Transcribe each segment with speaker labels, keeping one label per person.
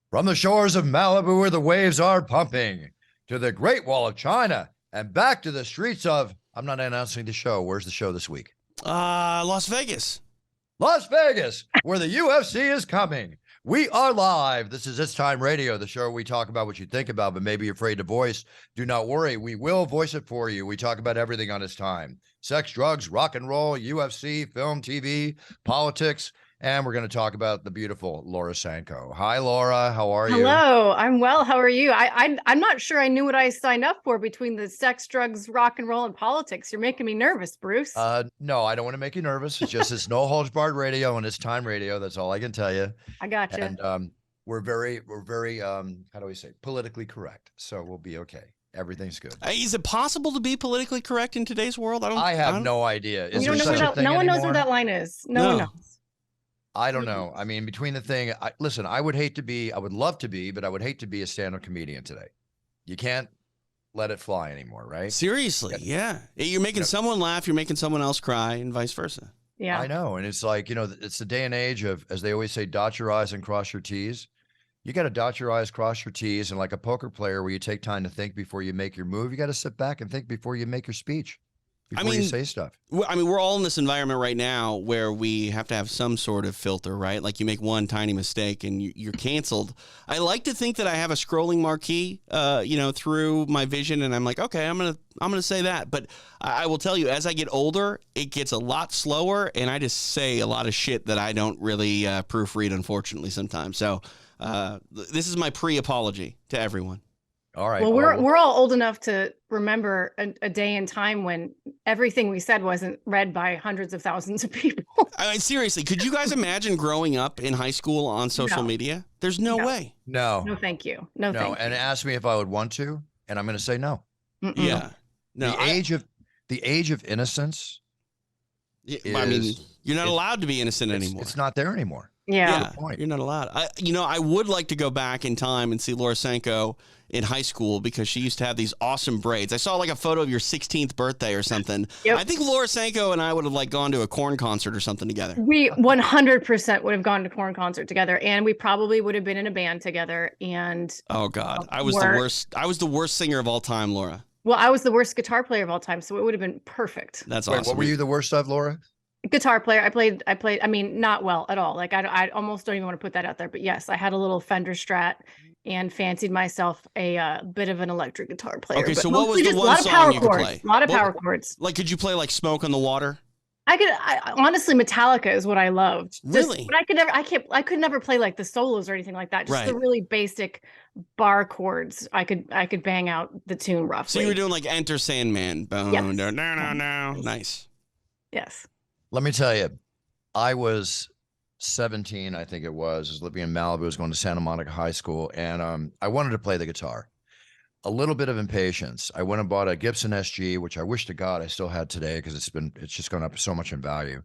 Speaker 1: From the shores of Malibu where the waves are pumping to the Great Wall of China and back to the streets of, I'm not announcing the show. Where's the show this week?
Speaker 2: Las Vegas.
Speaker 1: Las Vegas, where the UFC is coming. We are live. This is It's Time Radio, the show where we talk about what you think about, but maybe you're afraid to voice. Do not worry. We will voice it for you. We talk about everything on It's Time. Sex, drugs, rock and roll, UFC, film, TV, politics, and we're going to talk about the beautiful Laura Sanko. Hi, Laura. How are you?
Speaker 3: Hello. I'm well. How are you? I'm not sure I knew what I signed up for between the sex, drugs, rock and roll, and politics. You're making me nervous, Bruce.
Speaker 1: No, I don't want to make you nervous. It's just it's no holds barred radio and It's Time Radio. That's all I can tell you.
Speaker 3: I got you.
Speaker 1: And we're very how do we say, politically correct. So we'll be okay. Everything's good.
Speaker 2: Is it possible to be politically correct in today's world?
Speaker 1: I have no idea.
Speaker 3: Is there such a thing? No one knows where that line is. No one knows.
Speaker 1: I don't know. I mean, between the thing, listen, I would love to be, but I would hate to be a stand-up comedian today. You can't let it fly anymore, right?
Speaker 2: Seriously, yeah. You're making someone laugh, you're making someone else cry, and vice versa.
Speaker 3: Yeah.
Speaker 1: I know. And it's like, it's the day and age of, as they always say, dot your I's and cross your T's. You got to dot your I's, cross your T's. And like a poker player where you take time to think before you make your move, you got to sit back and think before you make your speech. Before you say stuff.
Speaker 2: I mean, we're all in this environment right now where we have to have some sort of filter, right? Like you make one tiny mistake and you're canceled. I like to think that I have a scrolling marquee, through my vision, and I'm like, okay, I'm gonna say that. But I will tell you, as I get older, it gets a lot slower, and I just say a lot of shit that I don't really proofread, unfortunately, sometimes. So this is my pre-apology to everyone.
Speaker 1: All right.
Speaker 3: Well, we're all old enough to remember a day and time when everything we said wasn't read by hundreds of thousands of people.
Speaker 2: I mean, seriously, could you guys imagine growing up in high school on social media? There's no way.
Speaker 1: No.
Speaker 3: No, thank you. No, thank you.
Speaker 1: And ask me if I would want to, and I'm going to say no.
Speaker 3: Mm-mm.
Speaker 2: Yeah. No.
Speaker 1: The age of innocence.
Speaker 2: I mean, you're not allowed to be innocent anymore.
Speaker 1: It's not there anymore.
Speaker 3: Yeah.
Speaker 2: You're not allowed. I would like to go back in time and see Laura Sanko in high school because she used to have these awesome braids. I saw like a photo of your 16th birthday or something. Yep. I think Laura Sanko and I would have like gone to a Korn concert or something together.
Speaker 3: We 100% would have gone to Korn concert together, and we probably would have been in a band together. And
Speaker 2: oh God, I was the worst. I was the worst singer of all time, Laura.
Speaker 3: Well, I was the worst guitar player of all time, so it would have been perfect.
Speaker 2: That's awesome.
Speaker 1: What were you the worst of, Laura?
Speaker 3: Guitar player. I played, I mean, not well at all. Like I almost don't even want to put that out there, but yes, I had a little Fender Strat and fancied myself a bit of an electric guitar player.
Speaker 2: Okay, so what was the one song you could play?
Speaker 3: A lot of power chords.
Speaker 2: Like, could you play like Smoke on the Water?
Speaker 3: I honestly, Metallica is what I loved.
Speaker 2: Really?
Speaker 3: But I could never play like the solos or anything like that. Just
Speaker 2: right.
Speaker 3: The really basic bar chords. I could bang out the tune roughly.
Speaker 2: So you were doing like Enter Sandman.
Speaker 3: Yes.
Speaker 2: No. Nice.
Speaker 3: Yes.
Speaker 1: Let me tell you, I was 17, I think it was living in Malibu. I was going to Santa Monica High School, and I wanted to play the guitar. A little bit of impatience. I went and bought a Gibson SG, which I wish to God I still had today because it's just gone up so much in value.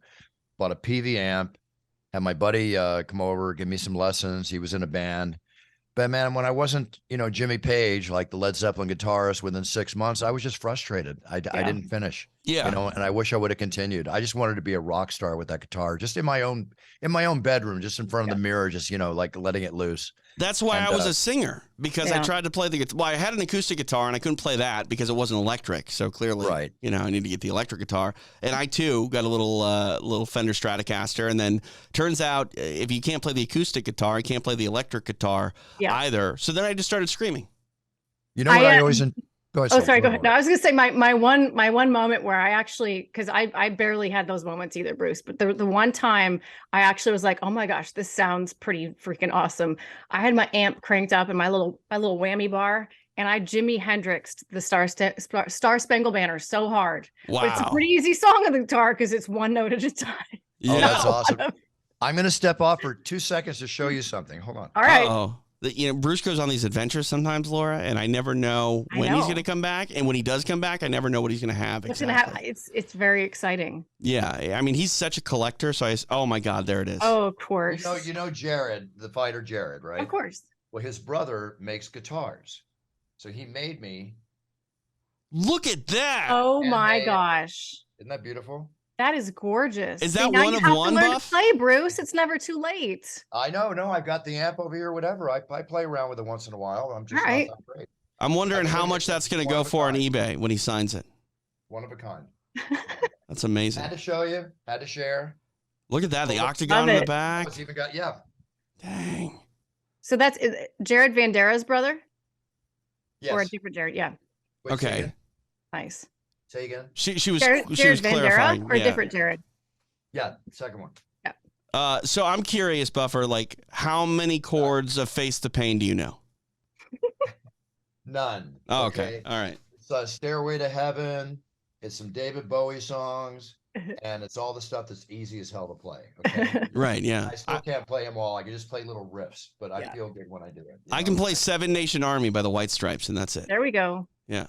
Speaker 1: Bought a PV amp, had my buddy come over, give me some lessons. He was in a band. But man, when I wasn't, Jimmy Page, like the Led Zeppelin guitarist, within 6 months, I was just frustrated. I didn't finish.
Speaker 2: Yeah.
Speaker 1: And I wish I would have continued. I just wanted to be a rock star with that guitar, just in my own bedroom, just in front of the mirror, just, like letting it loose.
Speaker 2: That's why I was a singer, because I tried to play the guitar. Well, I had an acoustic guitar and I couldn't play that because it wasn't electric. So clearly, I need to get the electric guitar. And I too got a little Fender Stratocaster. And then turns out if you can't play the acoustic guitar, you can't play the electric guitar either. So then I just started screaming.
Speaker 1: You know what I always... Go ahead.
Speaker 3: Oh, sorry. Go ahead. No, I was going to say my one moment where I actually, because I barely had those moments either, Bruce. But the one time I actually was like, oh my gosh, this sounds pretty freaking awesome. I had my amp cranked up in my little whammy bar, and I Jimi Hendrixed the Star Spangled Banner so hard.
Speaker 2: Wow.
Speaker 3: But it's a pretty easy song on the guitar because it's one note at a time.
Speaker 1: Yeah. Oh, that's awesome. I'm going to step off for 2 seconds to show you something. Hold on.
Speaker 3: All right.
Speaker 2: Uh-oh. Bruce goes on these adventures sometimes, Laura, and I never know when he's going to come back. And when he does come back, I never know what he's going to have.
Speaker 3: It's very exciting.
Speaker 2: Yeah. I mean, he's such a collector. So oh my God, there it is.
Speaker 3: Oh, of course.
Speaker 1: You know Jared, the fighter Jared, right?
Speaker 3: Of course.
Speaker 1: Well, his brother makes guitars. So he made me.
Speaker 2: Look at that.
Speaker 3: Oh my gosh.
Speaker 1: Isn't that beautiful?
Speaker 3: That is gorgeous.
Speaker 2: Is
Speaker 3: See,
Speaker 2: that
Speaker 3: now
Speaker 2: one
Speaker 3: you
Speaker 2: of
Speaker 3: have
Speaker 2: one,
Speaker 3: to learn
Speaker 2: Buff?
Speaker 3: to play, Bruce. It's never too late.
Speaker 1: I know, no, I've got the amp over here, whatever. I play around with it once in a while. I'm just
Speaker 3: All right.
Speaker 1: not that great.
Speaker 2: I'm wondering
Speaker 1: I
Speaker 2: how
Speaker 1: think
Speaker 2: much that's going to
Speaker 1: one
Speaker 2: go
Speaker 1: of a
Speaker 2: for on
Speaker 1: kind.
Speaker 2: eBay when he signs it.
Speaker 1: One of a kind.
Speaker 2: That's amazing.
Speaker 1: Had to show you, had to share.
Speaker 2: Look at that, the
Speaker 1: Love
Speaker 2: octagon in the
Speaker 3: it.
Speaker 2: back.
Speaker 1: It's even got, yeah.
Speaker 2: Dang.
Speaker 3: So that's Jared Vandera's brother?
Speaker 1: Yes.
Speaker 3: Or a different Jared? Yeah.
Speaker 1: Wait, say
Speaker 2: Okay.
Speaker 1: again?
Speaker 3: Nice.
Speaker 1: Say again?
Speaker 2: She was
Speaker 3: Jared
Speaker 2: clarifying.
Speaker 3: Vandera or
Speaker 2: Yeah.
Speaker 3: different Jared?
Speaker 1: Yeah, second one.
Speaker 2: So I'm curious, Buffer, like how many chords of Face the Pain do you know?
Speaker 1: None.
Speaker 2: Oh, okay. All right.
Speaker 1: It's Stairway to Heaven. It's some David Bowie songs. And it's all the stuff that's easy as hell to play. Okay.
Speaker 2: Right, yeah.
Speaker 1: I still can't play them all. I can just play little riffs, but I
Speaker 3: Yeah.
Speaker 1: feel good when I do it.
Speaker 2: I can play Seven Nation Army by the White Stripes, and that's it.
Speaker 3: There we go.
Speaker 2: Yeah.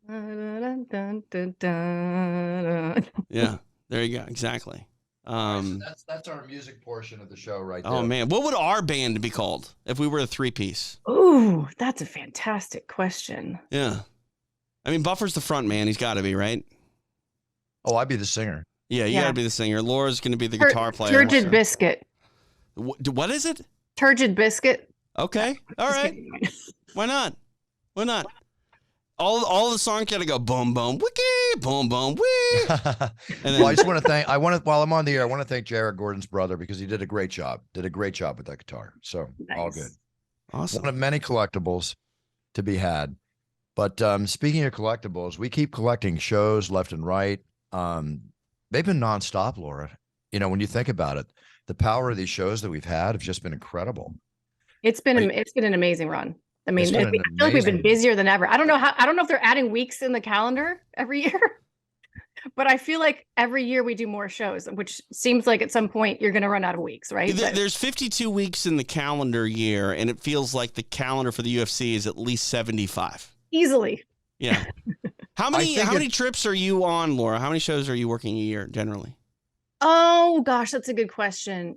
Speaker 3: Dun, dun, dun, dun.
Speaker 2: Yeah. There you go. Exactly.
Speaker 1: So that's our music portion of the show right there.
Speaker 2: Oh man, what would our band be called if we were a three-piece?
Speaker 3: Ooh, that's a fantastic question.
Speaker 2: Yeah. I mean, Buffer's the front man. He's got to be, right?
Speaker 1: Oh, I'd be the singer.
Speaker 2: Yeah, you
Speaker 3: Yeah.
Speaker 2: got to be the singer. Laura's going to be the guitar player.
Speaker 3: Turgid
Speaker 2: So-
Speaker 3: biscuit.
Speaker 2: What is it?
Speaker 3: Turgid biscuit.
Speaker 2: Okay. All
Speaker 3: Just
Speaker 2: right.
Speaker 3: kidding.
Speaker 2: Why not? Why not? All the songs gotta go boom boom wiki boom boom wee. And
Speaker 1: Well, I just want to thank. While I'm on the air, I want to thank Jared Gordon's brother because he did a great job. Did a great job with that guitar. So all
Speaker 3: Nice.
Speaker 1: good.
Speaker 2: Awesome.
Speaker 1: One of many collectibles to be had. But speaking of collectibles, we keep collecting shows left and right. They've been nonstop, Laura. You know, when you think about it, the power of these shows that we've had have just been incredible.
Speaker 3: It's been an amazing run. I mean,
Speaker 1: It's
Speaker 3: I
Speaker 1: been
Speaker 3: feel
Speaker 1: an
Speaker 3: like we've been
Speaker 1: amazing-
Speaker 3: busier than ever. I don't know if they're adding weeks in the calendar every year, but I feel like every year we do more shows, which seems like at some point you're going to run out of weeks, right? But
Speaker 2: There's 52 weeks in the calendar year, and it feels like the calendar for the UFC is at least 75.
Speaker 3: easily.
Speaker 2: Yeah. How many
Speaker 1: think
Speaker 2: many trips are you on, Laura? How many shows are you working a year generally?
Speaker 3: Oh gosh, that's a good question.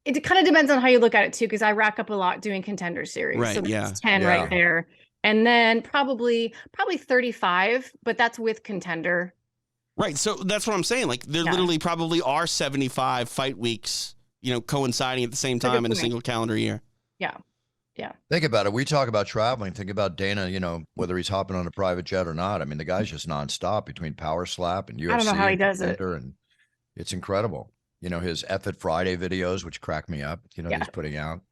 Speaker 3: It kind of depends on how you look at it too, because I rack up a lot doing Contender Series.
Speaker 2: Right,
Speaker 3: So that's
Speaker 2: yeah.
Speaker 3: 10
Speaker 1: Yeah.
Speaker 3: right there. And then probably 35, but that's with Contender.
Speaker 2: Right. So that's what I'm saying. Like there
Speaker 3: Yeah.
Speaker 2: literally probably are 75 fight weeks, coinciding at the same
Speaker 3: That's a good
Speaker 2: time in a
Speaker 3: point.
Speaker 2: single calendar year.
Speaker 1: Think about it. We talk about traveling. Think about Dana, whether he's hopping on a private jet or not. I mean, the guy's just nonstop between Power Slap and UFC.
Speaker 3: I don't know how he
Speaker 1: and
Speaker 3: does it.
Speaker 1: Contender, and it's incredible. His F it Friday videos, which crack me up,
Speaker 3: Yeah.
Speaker 1: he's putting out.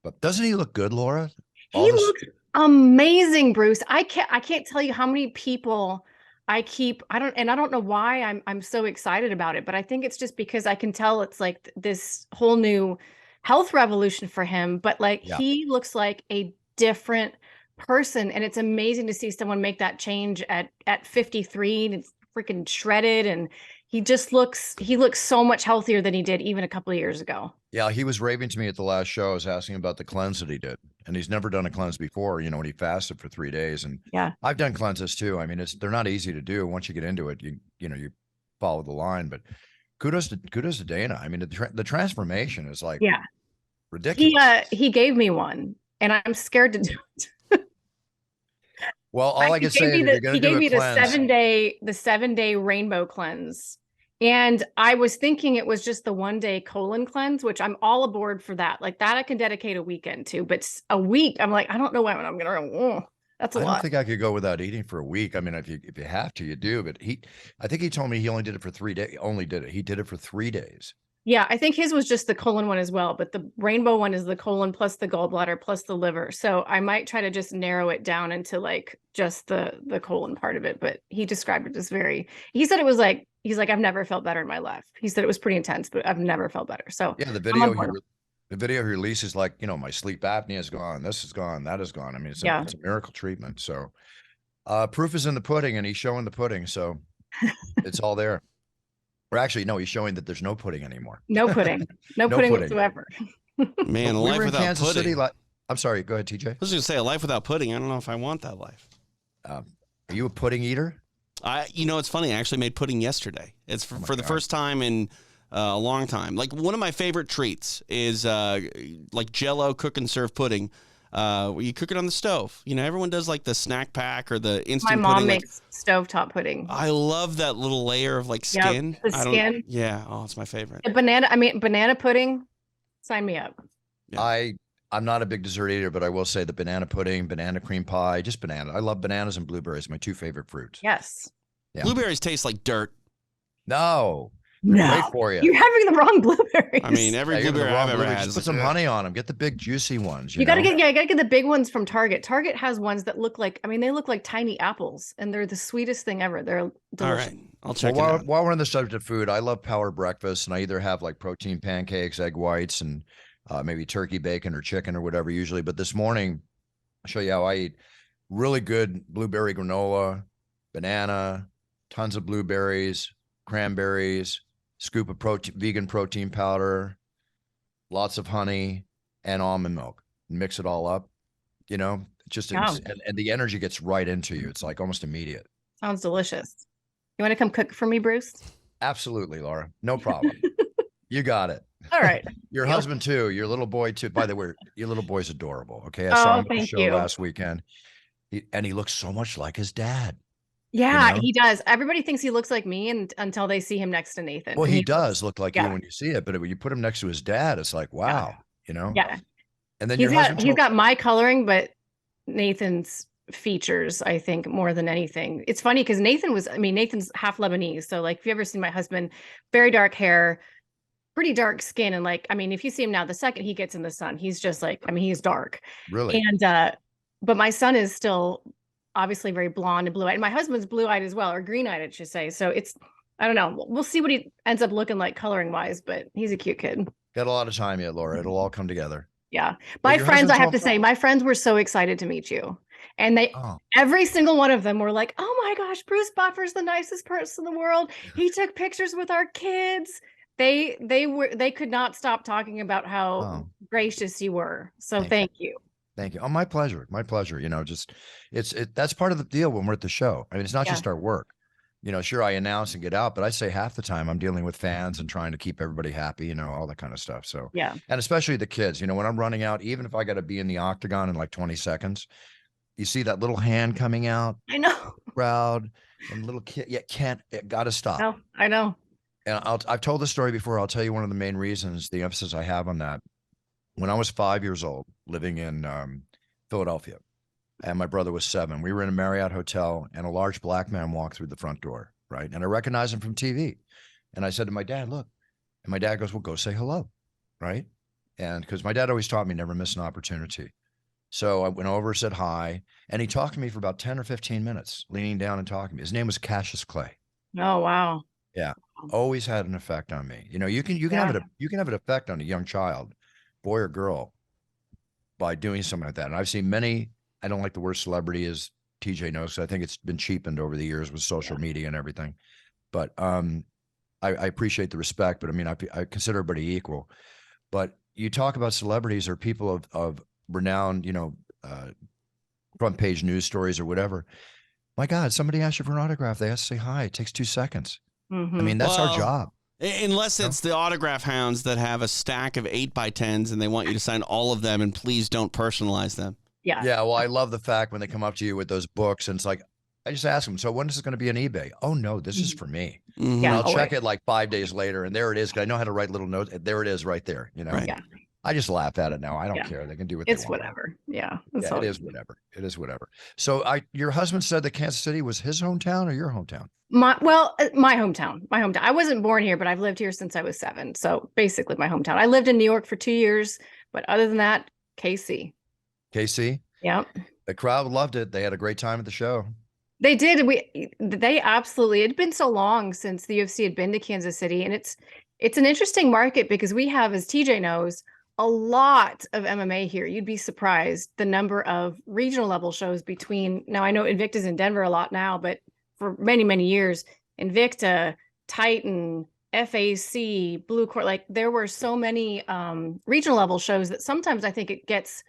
Speaker 1: But doesn't he look good, Laura?
Speaker 3: He looks amazing, Bruce. I can't tell you how many people I don't know why I'm so excited about it, but I think it's just because I can tell it's like this whole new health revolution for him, but
Speaker 1: Yeah.
Speaker 3: he looks like a different person, and it's amazing to see someone make that change at 53 and it's freaking shredded, and he looks so much healthier than he did even a couple of years ago.
Speaker 1: Yeah, he was raving to me at the last show. I was asking about the cleanse that he did. And he's never done a cleanse before, when he fasted for 3 days. And
Speaker 3: Yeah.
Speaker 1: I've done cleanses too. I mean, they're not easy to do. Once you get into it, you follow the line. But kudos to Dana. I mean, the transformation is like
Speaker 3: Yeah.
Speaker 1: ridiculous.
Speaker 3: He gave me one, and I'm scared to do it.
Speaker 1: Well, all I can say is if you're going
Speaker 3: he
Speaker 1: to do
Speaker 3: gave
Speaker 1: a
Speaker 3: me
Speaker 1: cleanse,
Speaker 3: the 7-day rainbow cleanse. And I was thinking it was just the 1-day colon cleanse, which I'm all aboard for that. Like that I can dedicate a weekend to, but a week, I'm like, I don't know when I'm going to, that's a
Speaker 1: I don't
Speaker 3: lot.
Speaker 1: think I could go without eating for a week. I mean, if you have to, you do. But I think he told me he only did it for 3 days. He did it for 3 days.
Speaker 3: Yeah, I think his was just the colon one as well, but the rainbow one is the colon plus the gallbladder plus the liver. So I might try to just narrow it down into like just the colon part of it. But he described it as he said it was like, he's like, I've never felt better in my life. He said it was pretty intense, but I've never felt better. So
Speaker 1: Yeah, the video he releases, like, my sleep apnea is gone. This is gone. That is gone. I mean, it's a miracle treatment. So proof is in the pudding, and he's showing the pudding. So it's all there. Or actually, no, he's showing that there's no pudding anymore.
Speaker 3: no pudding, no pudding whatsoever.
Speaker 2: Man, a
Speaker 1: We
Speaker 2: life
Speaker 1: were in
Speaker 2: without
Speaker 1: Kansas
Speaker 2: pudding.
Speaker 1: City. I'm sorry. Go ahead, TJ.
Speaker 2: I was going to say a life without pudding. I don't know if I want that life.
Speaker 1: Are you a pudding eater?
Speaker 2: It's funny. I actually made pudding yesterday. It's for the first time in a long time. Like one of my favorite treats is like Jell-O cook and serve pudding. You cook it on the stove. You know, everyone does like the snack pack or the
Speaker 3: My
Speaker 2: instant
Speaker 3: mom
Speaker 2: pudding.
Speaker 3: makes stovetop pudding.
Speaker 2: I love that little layer of like
Speaker 3: Yep,
Speaker 2: skin.
Speaker 3: the skin.
Speaker 2: Yeah. Oh, it's my favorite.
Speaker 3: The banana pudding. Sign me up.
Speaker 2: Yeah.
Speaker 1: I'm not a big dessert eater, but I will say the banana pudding, banana cream pie, just banana. I love bananas and blueberries, my two favorite fruits.
Speaker 3: Yes.
Speaker 1: Yeah.
Speaker 2: Blueberries taste like dirt.
Speaker 1: No, they're great for you.
Speaker 3: You're having the wrong blueberries.
Speaker 2: I mean, every
Speaker 1: Yeah, you're
Speaker 2: blueberry
Speaker 1: the wrong
Speaker 2: I've ever
Speaker 1: blueberries.
Speaker 2: had
Speaker 1: Just
Speaker 2: is
Speaker 1: put some
Speaker 2: like,
Speaker 1: honey on them. Get the big juicy ones.
Speaker 3: You gotta
Speaker 1: know?
Speaker 3: get the big ones from Target. Target has ones that look like, I mean, they look like tiny apples, and they're the sweetest thing ever. They're
Speaker 2: all
Speaker 3: delicious.
Speaker 2: right, I'll check
Speaker 1: Well,
Speaker 2: it out.
Speaker 1: while we're on the subject of food, I love power breakfast, and I either have like protein pancakes, egg whites, and maybe turkey bacon or chicken or whatever usually. But this morning, I'll show you how I eat. Really good blueberry granola, banana, tons of blueberries, cranberries, scoop of vegan protein powder, lots of honey, and almond milk. Mix it all up. You know, and the energy gets right into you. It's like almost immediate.
Speaker 3: Sounds delicious. You want to come cook for me, Bruce?
Speaker 1: Absolutely, Laura. No problem. You got it.
Speaker 3: All right.
Speaker 1: Your
Speaker 3: Deal.
Speaker 1: husband too. Your little boy too. By the way, your little boy's adorable. Okay, I saw him at the
Speaker 3: Thank
Speaker 1: show
Speaker 3: you.
Speaker 1: last weekend, and he looks so much like his dad.
Speaker 3: Yeah,
Speaker 1: You know?
Speaker 3: he does. Everybody thinks he looks like me until they see him next to Nathan.
Speaker 1: Well,
Speaker 3: And
Speaker 1: he does look like you
Speaker 3: yeah.
Speaker 1: when you see it, but when you put him next to his dad, it's like, wow, you know.
Speaker 3: Yeah.
Speaker 1: And then
Speaker 3: He's
Speaker 1: your husband
Speaker 3: he's got my coloring, but Nathan's features, I think, more than anything. It's funny because Nathan's half Lebanese. So like if you ever seen my husband, very dark hair, pretty dark skin. And like, I mean, if you see him now, the second he gets in the sun, he's just like, I mean, he's dark.
Speaker 1: really.
Speaker 3: And but my son is still obviously very blonde and blue-eyed. And my husband's blue-eyed as well, or green-eyed, I should say. So it's, I don't know. We'll see what he ends up looking like coloring wise, but he's a cute kid.
Speaker 1: Got a lot of time yet, Laura. It'll all come together.
Speaker 3: Yeah.
Speaker 1: But
Speaker 3: My
Speaker 1: your
Speaker 3: friends, I have
Speaker 1: husband's
Speaker 3: to say, my friends were so excited to meet you. And
Speaker 1: Oh,
Speaker 3: every single one of them were like, oh my gosh, Bruce Buffer's the nicest person in the world. He took pictures with our kids. They could not stop talking about how gracious you were. So thank you.
Speaker 1: Thank you. Oh, my pleasure. My pleasure. You know, just that's part of the deal when we're at the show. I mean, it's not just our work. You know, sure, I announce and get out, but I say half the time I'm dealing with fans and trying to keep everybody happy, you know, all that kind of stuff. So,
Speaker 3: yeah.
Speaker 1: And especially the kids, you know, when I'm running out, even if I got to be in the octagon in like 20 seconds, you see that little hand coming out.
Speaker 3: I know.
Speaker 1: Crowd and little kid. Yeah, got to stop.
Speaker 3: No, I know.
Speaker 1: And I've told the story before. I'll tell you one of the main reasons, the emphasis I have on that. When I was 5 years old, living in Philadelphia, and my brother was 7. We were in a Marriott hotel, and a large black man walked through the front door, right? And I recognized him from TV. And I said to my dad, look. And my dad goes, well, go say hello, right? And because my dad always taught me never miss an opportunity. So I went over, said hi, and he talked to me for about 10 or 15 minutes, leaning down and talking to me. His name was Cassius Clay.
Speaker 3: Oh, wow.
Speaker 1: Yeah. Always had an effect on me. You know, you can have an effect on a young child, boy or girl, by doing something like that. And I've seen many, I don't like the word celebrity, as TJ knows, I think it's been cheapened over the years with social media and everything. But I appreciate the respect, but I mean, I consider everybody equal. But you talk about celebrities or people of renowned, you know, front page news stories or whatever. My God, somebody asks you for an autograph. They have to say hi. It takes 2 seconds.
Speaker 3: Mm-hmm.
Speaker 1: I mean, that's our job.
Speaker 2: Unless it's the autograph hounds that have a stack of 8x10s and they want you to sign all of them, and please don't personalize them.
Speaker 3: Yeah.
Speaker 1: Yeah. Well, I love the fact when they come up to you with those books and it's like, I just ask them, so when is it going to be on eBay? Oh no, this is for me.
Speaker 2: Mm-hmm.
Speaker 3: Yeah.
Speaker 1: And I'll check it like 5 days later and there it is. Cause I know how to write little notes. There it is right there. You know,
Speaker 2: Right.
Speaker 3: Yeah.
Speaker 1: I just laugh at it now. I don't care. They can do what they
Speaker 3: It's
Speaker 1: want.
Speaker 3: whatever. Yeah.
Speaker 1: Yeah, it is whatever. It is whatever. So your husband said that Kansas City was his hometown or your hometown?
Speaker 3: My hometown. I wasn't born here, but I've lived here since I was 7. So basically my hometown. I lived in New York for 2 years, but other than that, KC.
Speaker 1: KC?
Speaker 3: Yep.
Speaker 1: The crowd loved it. They had a great time at the show.
Speaker 3: They did. They absolutely, it'd been so long since the UFC had been to Kansas City. And it's an interesting market because we have, as TJ knows, a lot of MMA here. You'd be surprised the number of regional level shows between, now I know Invicta's in Denver a lot now, but for many, many years, Invicta, Titan, FAC, Blue Court, like there were so many regional level shows that sometimes I think it gets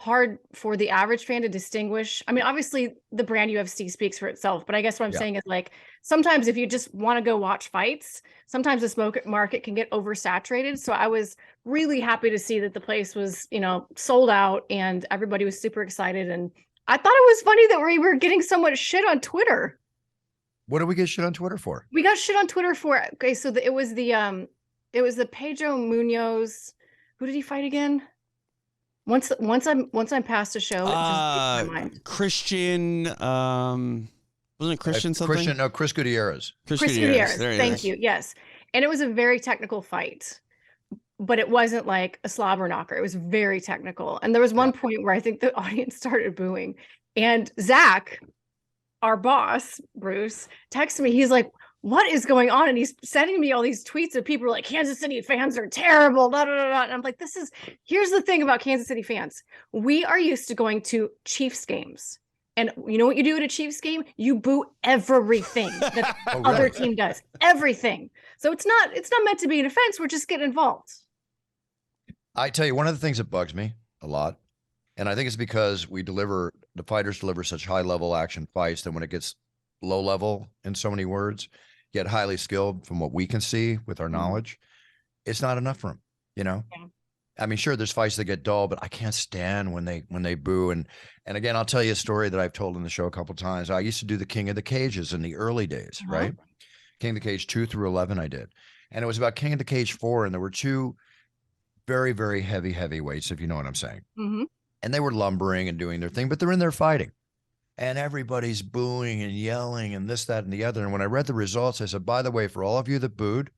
Speaker 3: hard for the average fan to distinguish. I mean, obviously the brand UFC speaks for itself, but I guess what I'm saying is like, sometimes if you just want to go watch fights, sometimes the smoke market can get oversaturated. So I was really happy to see that the place was, you know, sold out and everybody was super excited. And I thought it was funny that we were getting so much shit on Twitter.
Speaker 1: What do we get shit on Twitter for?
Speaker 3: We got shit on Twitter for, okay, so it was the Pedro Munoz. Who did he fight again? Once I'm past a show, it just my mind.
Speaker 2: Christian, wasn't it Christian something?
Speaker 1: Chris Gutierrez.
Speaker 3: Chris Gutierrez. Thank you. Yes, and it was a very technical fight, but it wasn't like a slobber knocker. It was very technical, and there was one point where I think the audience started booing, and Zach, our boss, Bruce, texted me. He's like, what is going on? And he's sending me all these tweets of people like, Kansas City fans are terrible, blah, blah, blah. And I'm like, here's the thing about Kansas City fans. We are used to going to Chiefs games. And you know what you do at a Chiefs game? You boo everything that the other team does. Everything. So it's not meant to be an offense. We're just getting involved.
Speaker 1: I tell you, one of the things that bugs me a lot, and I think it's because the fighters deliver such high level action fights that when it gets low level in so many words, yet highly skilled from what we can see with our knowledge, it's not enough for them, you know? Yeah. I mean, sure, there's fights that get dull, but I can't stand when they boo. And again, I'll tell you a story that I've told in the show a couple of times. I used to do the King of the Cages in the early days, right? King of the Cage 2 through 11 I did. And it was about King of the Cage 4, and there were two very, very heavyweights, if you know what I'm saying. And they were lumbering and doing their thing, but they're in there fighting. And everybody's booing and yelling and this, that, and the other. And when I read the results, I said, by the way, for all of you that booed,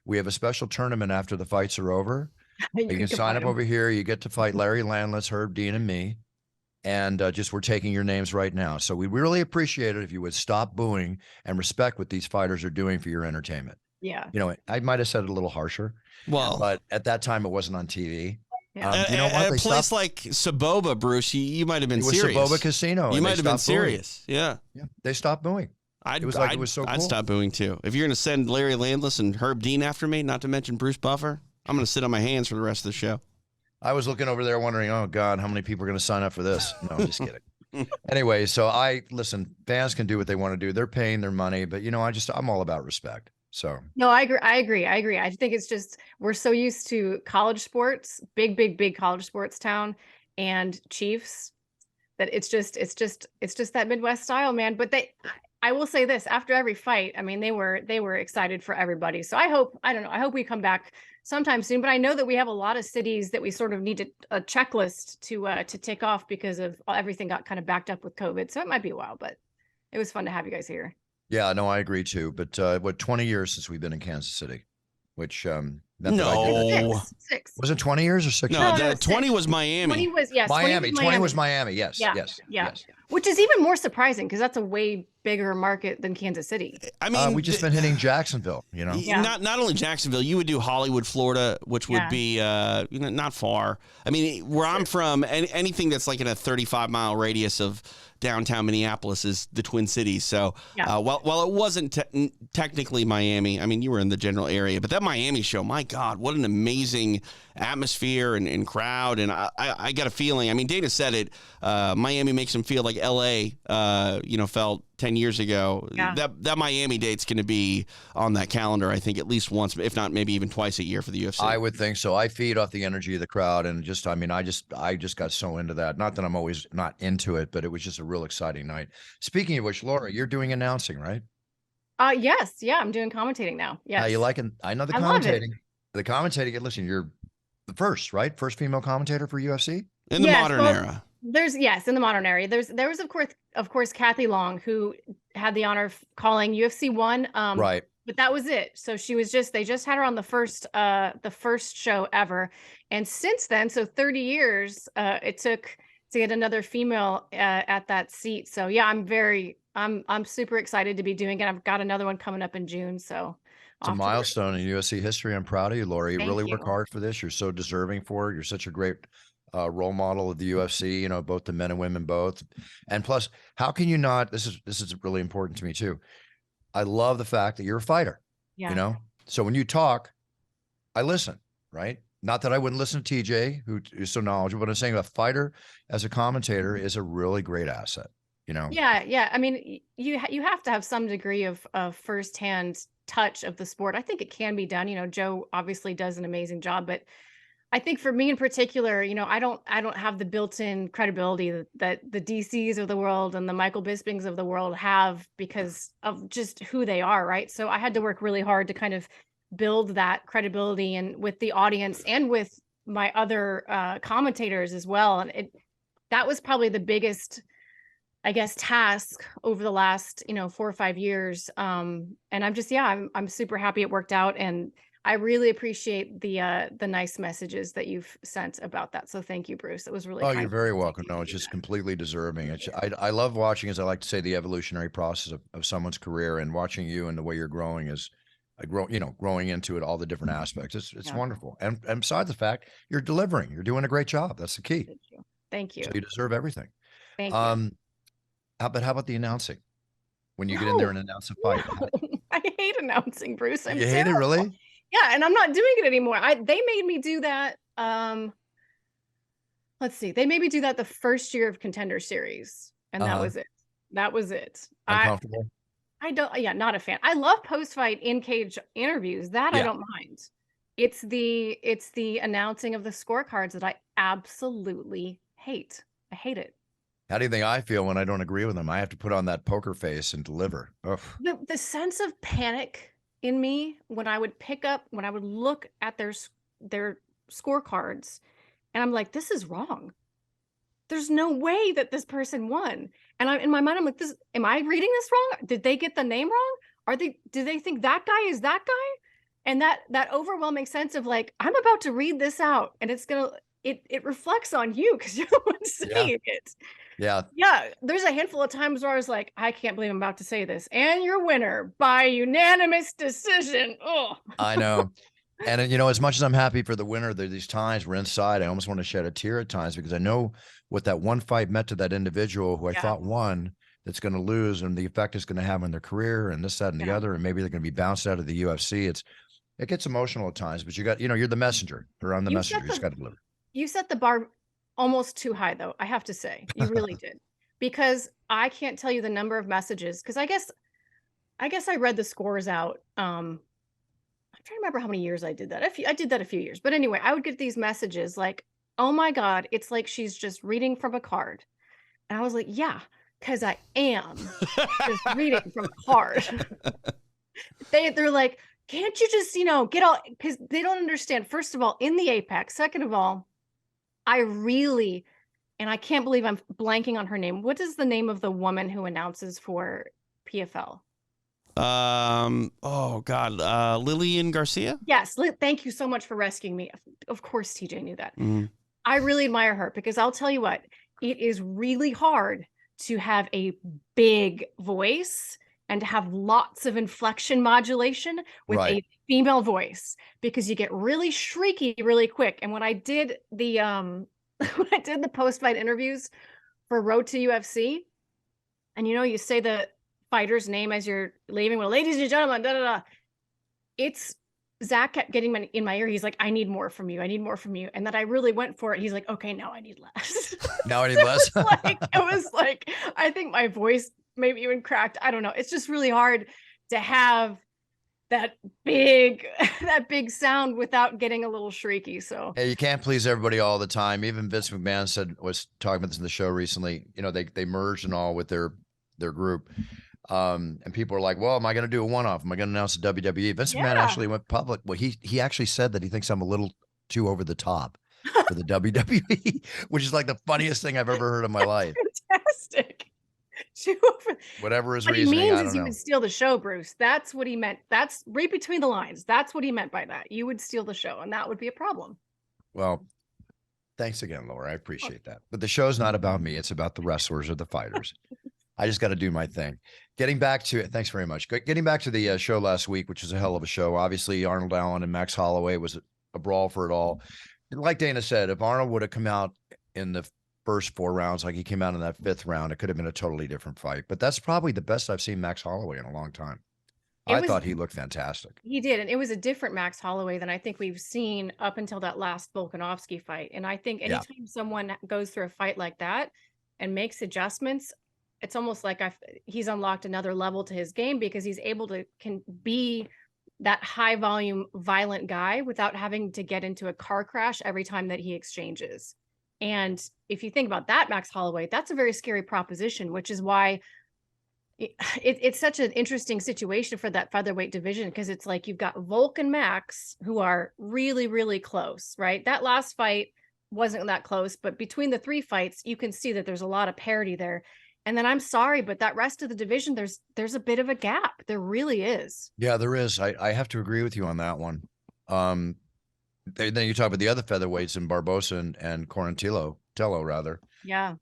Speaker 1: we have a special tournament after the fights are over. You can sign up over here. You get to fight Larry Landless, Herb Dean, and me. And we're taking your names right now. So we really appreciate it if you would stop booing and respect what these fighters are doing for your entertainment.
Speaker 3: Yeah.
Speaker 1: You know, I might have said it a little harsher. Well, but at that time it wasn't on TV.
Speaker 3: Yeah.
Speaker 2: You know what? A place like Saboba, Bruce, you might have been serious.
Speaker 1: It was Saboba Casino.
Speaker 2: You might have been serious. Yeah.
Speaker 1: They stopped booing. It was so cool.
Speaker 2: I'd stop booing too. If you're going to send Larry Landless and Herb Dean after me, not to mention Bruce Buffer, I'm going to sit on my hands for the rest of the show.
Speaker 1: I was looking over there wondering, oh God, how many people are going to sign up for this? No, I'm just kidding. Anyway, so listen, fans can do what they want to do. They're paying their money, but you know, I'm all about respect. So
Speaker 3: no, I agree. I think it's just, we're so used to college sports, big college sports town and Chiefs that it's just that Midwest style, man. But I will say this, after every fight, I mean, they were excited for everybody. So I hope we come back sometime soon, but I know that we have a lot of cities that we sort of need a checklist to tick off because of everything got kind of backed up with COVID. So it might be a while, but it was fun to have you guys here.
Speaker 1: Yeah, no, I agree too. But 20 years since we've been in Kansas City, which
Speaker 2: no,
Speaker 3: six.
Speaker 1: Was it 20 years or 6
Speaker 2: years?
Speaker 1: No,
Speaker 2: 20 was Miami.
Speaker 3: 20 was
Speaker 1: Miami. 20 was Miami. Yes.
Speaker 3: Which is even more surprising because that's a way bigger market than Kansas City.
Speaker 2: I mean,
Speaker 1: we just been hitting Jacksonville, you know.
Speaker 3: Yeah.
Speaker 2: Not only Jacksonville, you would do Hollywood, Florida, which would be not far. I mean, where I'm from, anything that's like in a 35-mile radius of downtown Minneapolis is the Twin Cities. So while it wasn't technically Miami, I mean, you were in the general area, but that Miami show, my God, what an amazing atmosphere and crowd. And I got a feeling, I mean, Dana said it, Miami makes him feel like LA, felt 10 years ago.
Speaker 3: Yeah.
Speaker 2: That Miami date's going to be on that calendar, I think, at least once, if not maybe even twice a year for the UFC.
Speaker 1: I would think so. I feed off the energy of the crowd, and I just got so into that. Not that I'm always not into it, but it was just a real exciting night. Speaking of which, Laura, you're doing announcing, right?
Speaker 3: Yes. Yeah, I'm doing commentating now. Yeah.
Speaker 1: You liking? I know the commentating. The commentating. Listen, you're the first, right? First female commentator for UFC
Speaker 2: in the modern era.
Speaker 3: In the modern era. There was of course Kathy Long, who had the honor of calling UFC 1.
Speaker 1: Right.
Speaker 3: But that was it. So they just had her on the first show ever. And since then, so 30 years, it took to get another female at that seat. So yeah, I'm super excited to be doing it. I've got another one coming up in June. So
Speaker 1: it's a milestone in UFC history. I'm proud of you, Laura. You really
Speaker 3: Thank
Speaker 1: work hard for this. You're so deserving for it. You're such a great role model of the UFC, you know, both the men and women both. And plus, how can you not, this is really important to me too. I love the fact that you're a fighter, you know? So when you talk, I listen, right? not that I wouldn't listen to TJ, who is so knowledgeable, but I'm saying a fighter as a commentator is a really great asset, you know?
Speaker 3: Yeah, yeah. I mean, you have to have some degree of firsthand touch of the sport. I think it can be done. You know, Joe obviously does an amazing job, but I think for me in particular, you know, I don't have the built-in credibility that the DCs of the world and the Michael Bispings of the world have because of just who they are, right? So I had to work really hard to kind of build that credibility and with the audience and with my other commentators as well. And that was probably the biggest, I guess, task over the last, 4 or 5 years. And I'm just, yeah, I'm super happy it worked out. And I really appreciate the nice messages that you've sent about that. So thank you, Bruce. It was really
Speaker 1: Oh,
Speaker 3: kind
Speaker 1: you're
Speaker 3: of
Speaker 1: very
Speaker 3: you to
Speaker 1: welcome. No, it's
Speaker 3: do
Speaker 1: just
Speaker 3: that.
Speaker 1: completely deserving. I love watching, as I like to say, the evolutionary process of someone's career, and watching you and the way you're growing is growing into it, all the different aspects. It's
Speaker 3: Yeah,
Speaker 1: wonderful. And besides the fact you're delivering, you're doing a great job. That's the key.
Speaker 3: thank you. Thank
Speaker 1: So
Speaker 3: you.
Speaker 1: you deserve everything.
Speaker 3: Thank you.
Speaker 1: Um, how about the announcing? When you get in there
Speaker 3: No,
Speaker 1: and announce a
Speaker 3: no,
Speaker 1: fight,
Speaker 3: I hate announcing, Bruce. I'm
Speaker 1: you hate it,
Speaker 3: terrible.
Speaker 1: really?
Speaker 3: Yeah, and I'm not doing it anymore. They made me do that. Let's see. They made me do that the first year of Contender Series, and that
Speaker 1: Uh-huh.
Speaker 3: was it. That was it.
Speaker 1: Uncomfortable?
Speaker 3: I don't, yeah, not a fan. I love post-fight in-cage interviews. That I
Speaker 1: Yeah.
Speaker 3: don't mind. It's the announcing of the scorecards that I absolutely hate. I hate it.
Speaker 1: How do you think I feel when I don't agree with them? I have to put on that poker face and deliver. Ugh.
Speaker 3: The sense of panic in me when I would look at their scorecards and I'm like, this is wrong. There's no way that this person won. And in my mind, I'm like, am I reading this wrong? Did they get the name wrong? Do they think that guy is that guy? And that overwhelming sense of like, I'm about to read this out and it reflects on you because you're the one
Speaker 1: Yeah.
Speaker 3: saying it.
Speaker 1: Yeah.
Speaker 3: Yeah, there's a handful of times where I was like, I can't believe I'm about to say this. And your winner by unanimous decision. Oh,
Speaker 1: I know. And as much as I'm happy for the winner, there are these times where inside I almost want to shed a tear at times, because I know what that one fight meant to that individual who I
Speaker 3: yeah,
Speaker 1: thought won, that's going to lose, and the effect it's going to have on their career and this, that, and the
Speaker 3: yeah.
Speaker 1: other. And maybe they're going to be bounced out of the UFC. It gets emotional at times, but you're the messenger, or I'm the
Speaker 3: You
Speaker 1: messenger.
Speaker 3: set
Speaker 1: You just
Speaker 3: the
Speaker 1: got to deliver.
Speaker 3: you set the bar almost too high, though. I have to say, you really did, because I can't tell you the number of messages. Because I guess I read the scores out. I'm trying to remember how many years I did that. I did that a few years, but anyway, I would get these messages like, "Oh my God, it's like she's just reading from a card," and I was like, "Yeah, because I am just reading from a card." They're like, "Can't you just get all?" Because they don't understand. First of all, in the Apex. Second of all, I really, and I can't believe I'm blanking on her name. What is the name of the woman who announces for PFL?
Speaker 2: Oh God, Lillian Garcia.
Speaker 3: Yes, thank you so much for rescuing me. Of course, TJ knew that.
Speaker 2: Mhm.
Speaker 3: I really admire her because I'll tell you what, it is really hard to have a big voice and to have lots of inflection modulation with
Speaker 1: Right.
Speaker 3: a female voice, because you get really shrieky really quick. And when I did the when I did the post-fight interviews for Road to UFC, and you say the fighter's name as you're leaving, well, ladies and gentlemen, da da da. It's Zach kept getting in my ear. He's like, I need more from you. I need more from you. And then I really went for it. He's like, okay, now I need less.
Speaker 1: Now I need
Speaker 3: it
Speaker 1: less.
Speaker 3: was like, I think my voice maybe even cracked. I don't know. It's just really hard to have that big, that big sound without getting a little shrieky. So
Speaker 1: Hey, you can't please everybody all the time. Even Vince McMahon was talking about this in the show recently. They merged and all with their group. And people are like, well, am I going to do a one-off? Am I going to announce the WWE? Vince McMahon
Speaker 3: yeah.
Speaker 1: actually went public. Well, he actually said that he thinks I'm a little too over the top for the WWE, which is like the funniest thing I've ever heard in my life.
Speaker 3: Fantastic.
Speaker 1: Whatever his
Speaker 3: What he
Speaker 1: reasoning,
Speaker 3: means
Speaker 1: I
Speaker 3: is
Speaker 1: don't
Speaker 3: you
Speaker 1: know.
Speaker 3: would steal the show, Bruce. That's what he meant. That's right between the lines. That's what he meant by that. You would steal the show, and that would be a problem.
Speaker 1: Well, thanks again, Laura. I appreciate that. But the show's not about me. It's about the wrestlers or the fighters. I just got to do my thing. Getting back to it. Thanks very much. Getting back to the show last week, which was a hell of a show. Obviously, Arnold Allen and Max Holloway was a brawl for it all. Like Dana said, if Arnold would have come out in the first 4 rounds like he came out in that 5th round, it could have been a totally different fight. But that's probably the best I've seen Max Holloway in a long time.
Speaker 3: It
Speaker 1: I
Speaker 3: was
Speaker 1: thought he looked fantastic.
Speaker 3: He did, and it was a different Max Holloway than I think we've seen up until that last Volkanovski fight. And I think
Speaker 1: Yeah.
Speaker 3: anytime someone goes through a fight like that and makes adjustments, it's almost like he's unlocked another level to his game because he's able to can be that high volume, violent guy without having to get into a car crash every time that he exchanges. And if you think about that, Max Holloway, that's a very scary proposition, which is why it's such an interesting situation for that featherweight division because it's like you've got Volk and Max who are really, really close, right? That last fight wasn't that close, but between the 3 fights, you can see that there's a lot of parity there. And then I'm sorry, but that rest of the division, there's a bit of a gap. There really is.
Speaker 1: Yeah, there is. I have to agree with you on that one. Then you talk about the other featherweights in Barbosa and Tello rather.
Speaker 3: Yeah.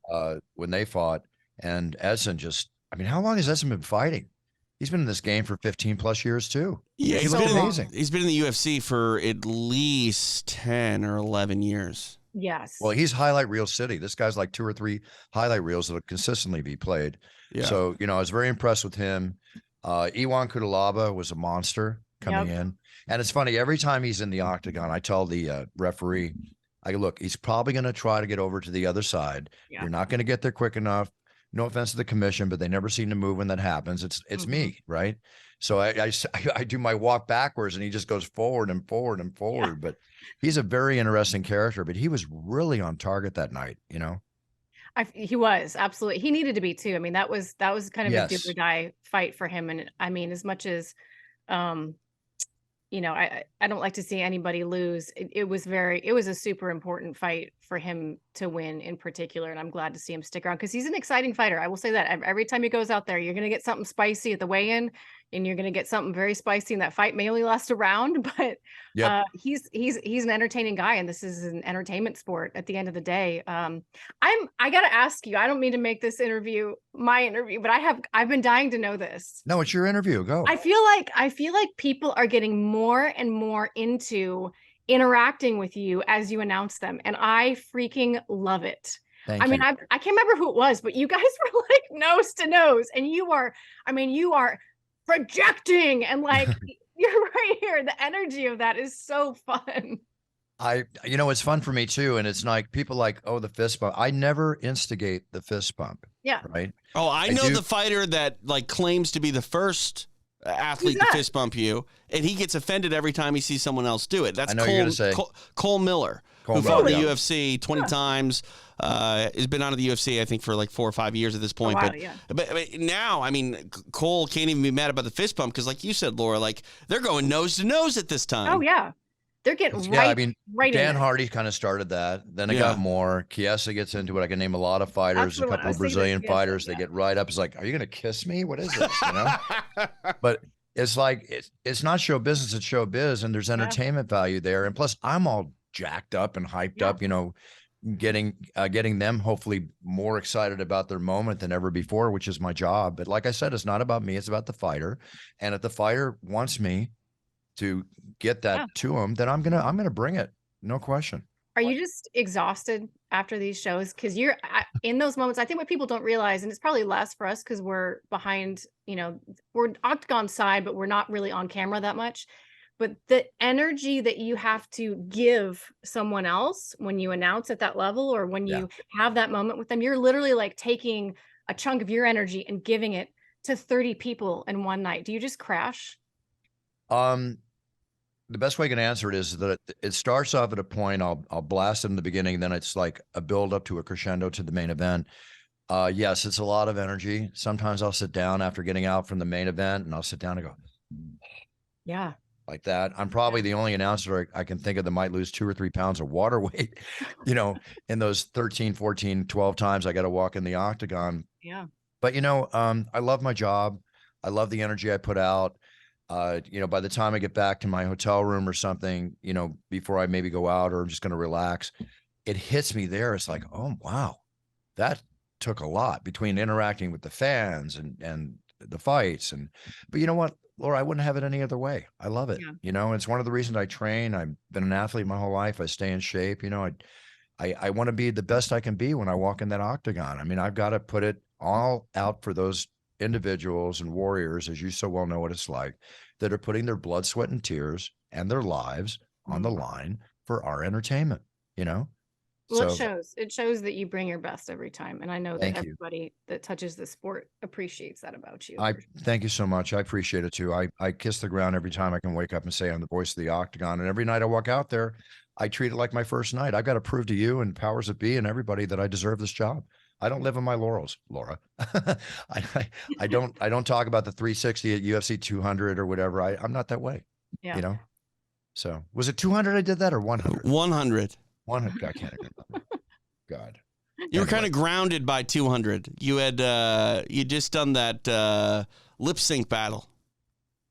Speaker 1: When they fought, and Edson just, I mean, how long has Edson been fighting? He's been in this game for 15 plus years too.
Speaker 2: Yeah,
Speaker 1: he looked amazing.
Speaker 2: He's been in the UFC for at least 10 or 11 years.
Speaker 3: Yes.
Speaker 1: Well, he's highlight reel city. This guy's like 2 or 3 highlight reels that'll consistently be played.
Speaker 2: Yeah.
Speaker 1: So, I was very impressed with him. Iwan Kudalaba was a monster coming in. And it's funny, every time he's in the octagon, I tell the referee, I go, look, he's probably going to try to get over to the other side.
Speaker 3: Yeah.
Speaker 1: You're not going to get there quick enough. No offense to the commission, but they never seem to move when that happens. It's me, right? So I do my walk backwards, and he just goes forward and forward and forward. Yeah. But he's a very interesting character. But he was really on target that night,
Speaker 3: He was absolutely. He needed to be too. I mean, that was kind of a do or die fight for him. And I mean, as much as, I don't like to see anybody lose. It was a super important fight for him to win in particular. And I'm glad to see him stick around because he's an exciting fighter. I will say that every time he goes out there, you're going to get something spicy at the weigh-in and you're going to get something very spicy. And that fight may only last a round, but he's an entertaining guy. And this is an entertainment sport at the end of the day. I got to ask you, I don't mean to make this interview my interview, but I've been dying to know this.
Speaker 1: No, it's your interview. Go.
Speaker 3: I feel like people are getting more and more into interacting with you as you announce them. And I freaking love it.
Speaker 1: Thank you.
Speaker 3: I can't remember who it was, but you guys were like nose to nose and you are projecting and like, you're right here. The energy of that is so fun.
Speaker 1: It's fun for me too. And it's like people like, oh, the fist bump. I never instigate the fist bump.
Speaker 3: Yeah.
Speaker 1: Right.
Speaker 2: Oh, I know the fighter that like claims to be the first athlete to fist bump you, and he gets offended every time he sees someone else do it. That's Cole Miller, who fought the UFC 20 times. Has been out of the UFC, I think, for like 4 or 5 years at this point. But now, I mean, Cole can't even be mad about the fist bump because, like you said, Laura, like they're going nose to nose at this time.
Speaker 3: Oh yeah. They're getting right.
Speaker 1: Dan Hardy kind of started that. Then it got more. Chiesa gets into it. I can name a lot of fighters, a couple of Brazilian fighters. They get right up. It's like, are you going to kiss me? What is this? But it's like, it's not show business, it's show biz. And there's entertainment value there. And plus I'm all jacked up and hyped up, getting them hopefully more excited about their moment than ever before, which is my job. But like I said, it's not about me. It's about the fighter. And if the fighter wants me to get that to him, then I'm gonna bring it, no question.
Speaker 3: Are you just exhausted after these shows? Because you're in those moments. I think what people don't realize, and it's probably less for us because we're behind, we're octagon side, but we're not really on camera that much. But the energy that you have to give someone else when you announce at that level or when you have that moment with them, you're literally like taking a chunk of your energy and giving it to 30 people in one night. Do you just crash?
Speaker 1: The best way I can answer it is that it starts off at a point. I'll blast it in the beginning. Then it's like a build up to a crescendo to the main event. Yes, it's a lot of energy. Sometimes I'll sit down after getting out from the main event and I'll sit down and go,
Speaker 3: yeah,
Speaker 1: like that. I'm probably the only announcer I can think of that might lose 2 or 3 pounds of water weight, in those 13, 14, 12 times I got to walk in the octagon.
Speaker 3: Yeah.
Speaker 1: But, I love my job. I love the energy I put out. By the time I get back to my hotel room or something, before I maybe go out or I'm just going to relax, it hits me there. It's like, oh, wow, that took a lot between interacting with the fans and the fights. But you know what, Laura, I wouldn't have it any other way. I love it. Yeah. It's one of the reasons I train. I've been an athlete my whole life. I stay in shape. I want to be the best I can be when I walk in that octagon. I mean, I've got to put it all out for those individuals and warriors, as you so well know what it's like, that are putting their blood, sweat, and tears and their lives on the line for our entertainment, you know?
Speaker 3: Well, it
Speaker 1: So
Speaker 3: shows. It shows that you bring your best every time. And I know that
Speaker 1: thank you.
Speaker 3: everybody that touches the sport appreciates that about you.
Speaker 1: I thank you so much. I appreciate it too. I kiss the ground every time I can wake up and say I'm the voice of the octagon. And every night I walk out there, I treat it like my first night. I've got to prove to you and powers that be and everybody that I deserve this job. I don't live on my laurels, Laura. I don't talk about the 360 at UFC 200 or whatever. I'm not that way.
Speaker 3: Yeah.
Speaker 1: You know? So was it 200 I did that or 100?
Speaker 2: 100.
Speaker 1: 100. I can't remember. God.
Speaker 2: You were kind of grounded by 200. You had you just done that lip sync battle.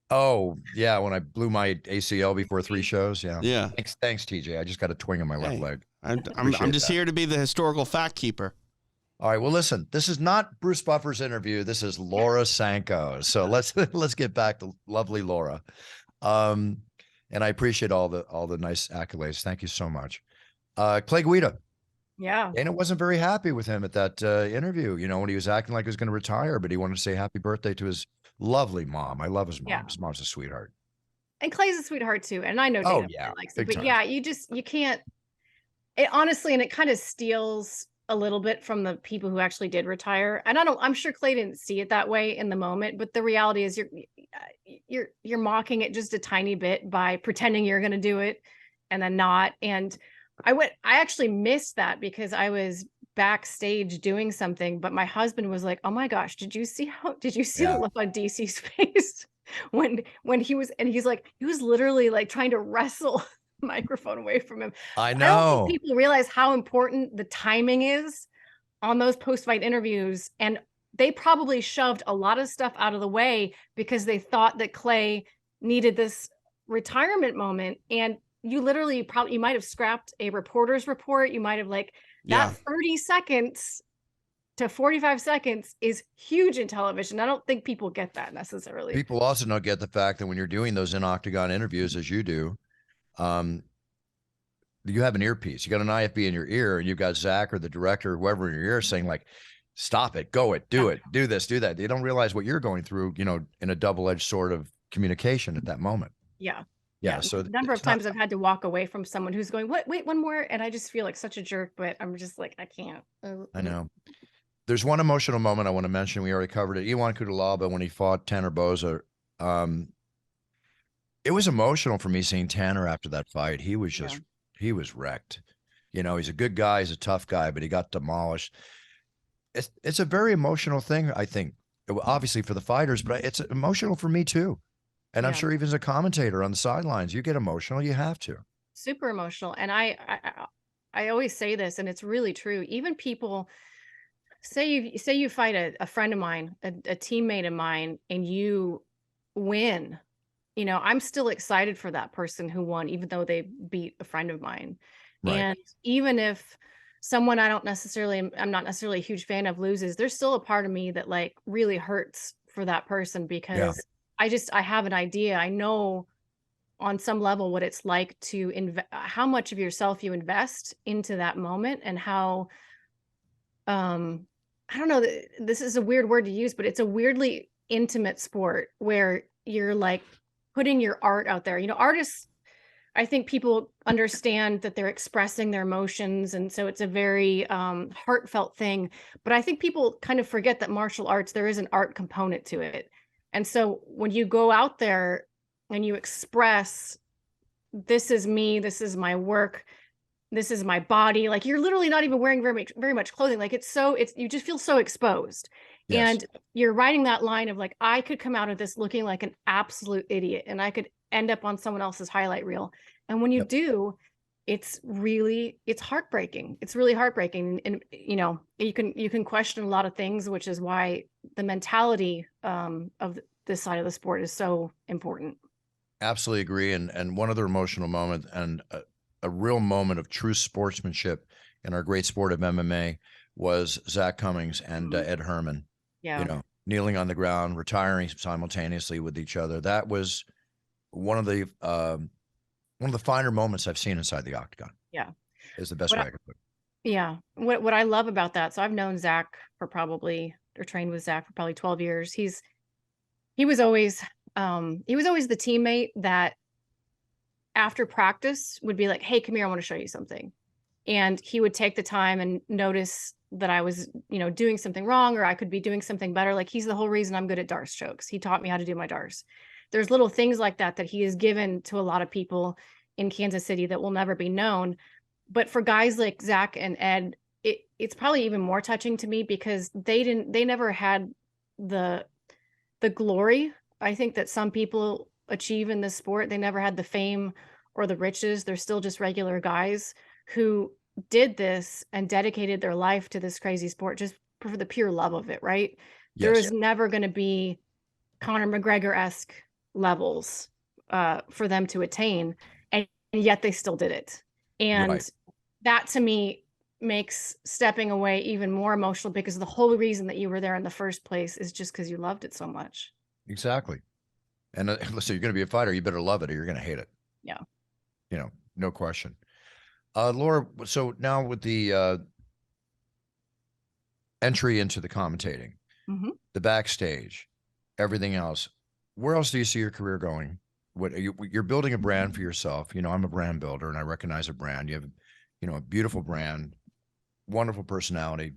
Speaker 1: Oh, yeah, when I blew my ACL before 3 shows, yeah.
Speaker 2: Yeah.
Speaker 1: Thanks, TJ. I just got a twing in my left leg.
Speaker 2: I'm just here to be the historical fact keeper.
Speaker 1: All right, well, listen, this is not Bruce Buffer's interview. This is Laura Sanko. So let's get back to lovely Laura. And I appreciate all the nice accolades. Thank you so much. Clay Guida.
Speaker 3: Yeah.
Speaker 1: Dana wasn't very happy with him at that interview, you know, when he was acting like he was going to retire, but he wanted to say happy birthday to his lovely mom. I love his mom.
Speaker 3: Yeah.
Speaker 1: His mom's a sweetheart.
Speaker 3: And Clay's a sweetheart too. And I know Dana likes it, but
Speaker 1: time.
Speaker 3: yeah, you can't, it honestly, and it kind of steals a little bit from the people who actually did retire. And I'm sure Clay didn't see it that way in the moment, but the reality is you're mocking it just a tiny bit by pretending you're going to do it and then not. And I actually missed that because I was backstage doing something, but my husband was like, "Oh my gosh, did you see the look on DC's face when he was," and he's like, he was literally like trying to wrestle the microphone away from him.
Speaker 1: I know.
Speaker 3: I don't think people realize how important the timing is on those post-fight interviews, and they probably shoved a lot of stuff out of the way because they thought that Clay needed this retirement moment. And you literally you might have scrapped a reporter's report. You might have that 30 seconds to 45 seconds is huge in television. I don't think people get that necessarily.
Speaker 1: People also don't get the fact that when you're doing those in octagon interviews, as you do, you have an earpiece. You got an IFB in your ear, and you've got Zach or the director or whoever in your ear saying like, "Stop it, go it, do it, do this, do that." They don't realize what you're going through, you know, in a double-edged sort of communication at that moment.
Speaker 3: Yeah.
Speaker 1: Yeah. So
Speaker 3: the number of times I've had to walk away from someone who's going, wait, one more. And I just feel like such a jerk, but I'm just like, I can't.
Speaker 1: I know. There's one emotional moment I want to mention. We already covered it. Iwan Kudalaba, when he fought Tanner Boza, it was emotional for me seeing Tanner after that fight. He was just, he was wrecked. You know, he's a good guy. He's a tough guy, but he got demolished. It's a very emotional thing, I think, obviously for the fighters, but it's emotional for me too. And I'm sure even as a commentator on the sidelines, you get emotional. You have to.
Speaker 3: Super emotional. And I always say this, and it's really true. Even people say you fight a friend of mine, a teammate of mine, and you win. You know, I'm still excited for that person who won, even though they beat a friend of mine. Right. And even if someone I'm not necessarily a huge fan of loses, there's still a part of me that like really hurts for that person because I have an idea. I know on some level what it's like to how much of yourself you invest into that moment, and how, I don't know, this is a weird word to use, but it's a weirdly intimate sport where you're like putting your art out there. You know, artists, I think people understand that they're expressing their emotions. And so it's a very heartfelt thing. But I think people kind of forget that martial arts, there is an art component to it. And so when you go out there and you express, this is me, this is my work, this is my body, like you're literally not even wearing very much clothing. Like you just feel so exposed. Yes. And you're writing that line of like, I could come out of this looking like an absolute idiot and I could end up on someone else's highlight reel. And when you do, it's heartbreaking. It's really heartbreaking. And you know, you can question a lot of things, which is why the mentality of this side of the sport is so important. Absolutely
Speaker 1: agree. And one other emotional moment and a real moment of true sportsmanship in our great sport of MMA was Zach Cummings and Ed Herman. Yeah. You know, kneeling on the ground, retiring simultaneously with each other. That was one of the finer moments I've seen inside the octagon. Yeah. Is the best way I could put it. Yeah. What I love about that, so I've known Zach for probably
Speaker 3: or trained with Zach for probably 12 years. He was always the teammate that after practice would be like, hey, come here, I want to show you something. And he would take the time and notice that I was, doing something wrong, or I could be doing something better. Like, he's the whole reason I'm good at darts chokes. He taught me how to do my darts. There's little things like that he has given to a lot of people in Kansas City that will never be known. But for guys like Zach and Ed, it's probably even more touching to me because they never had the glory, I think, that some people achieve in this sport. They never had the fame or the riches. They're still just regular guys who did this and dedicated their life to this crazy sport just for the pure love of it, right?
Speaker 1: Yes.
Speaker 3: There is never going to be Conor McGregor-esque levels for them to attain, and yet they still did it. And that to me makes stepping away even more emotional, because the whole reason that you were there in the first place is just because you loved it so much.
Speaker 1: Exactly. And listen, you're going to be a fighter, you better love it or you're going to hate it.
Speaker 3: Yeah.
Speaker 1: No question. Laura, so now with the entry into the commentating, the backstage, everything else, where else do you see your career going? You're building a brand for yourself. I'm a brand builder and I recognize a brand. You have, a beautiful brand, wonderful personality.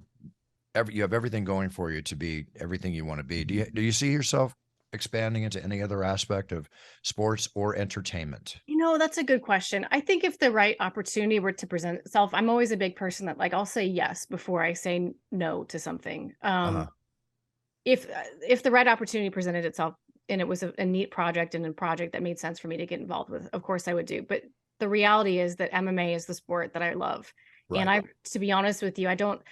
Speaker 1: You have everything going for you to be everything you want to be. Do you see yourself expanding into any other aspect of sports or entertainment?
Speaker 3: That's a good question. I think if the right opportunity were to present itself, I'm always a big person that, like, I'll say yes before I say no to something. If the right opportunity presented itself and it was a neat project and a project that made sense for me to get involved with, of course I would do. But the reality is that MMA is the sport that I love. Right. And to be honest with you, I don't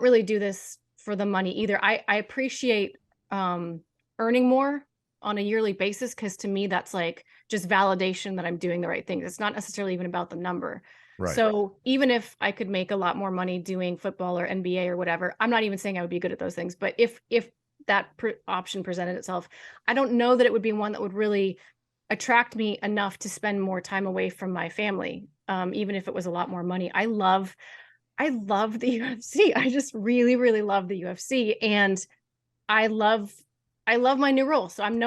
Speaker 3: really do this for the money either. I appreciate earning more on a yearly basis, because to me that's like just validation that I'm doing the right things. It's not necessarily even about the number. Right. So even if I could make a lot more money doing football or NBA or whatever, I'm not even saying I would be good at those things. But if that option presented itself, I don't know that it would be one that would really attract me enough to spend more time away from my family, even if it was a lot more money. I love the UFC. I just really, really love the UFC, and I love my new role. So I'm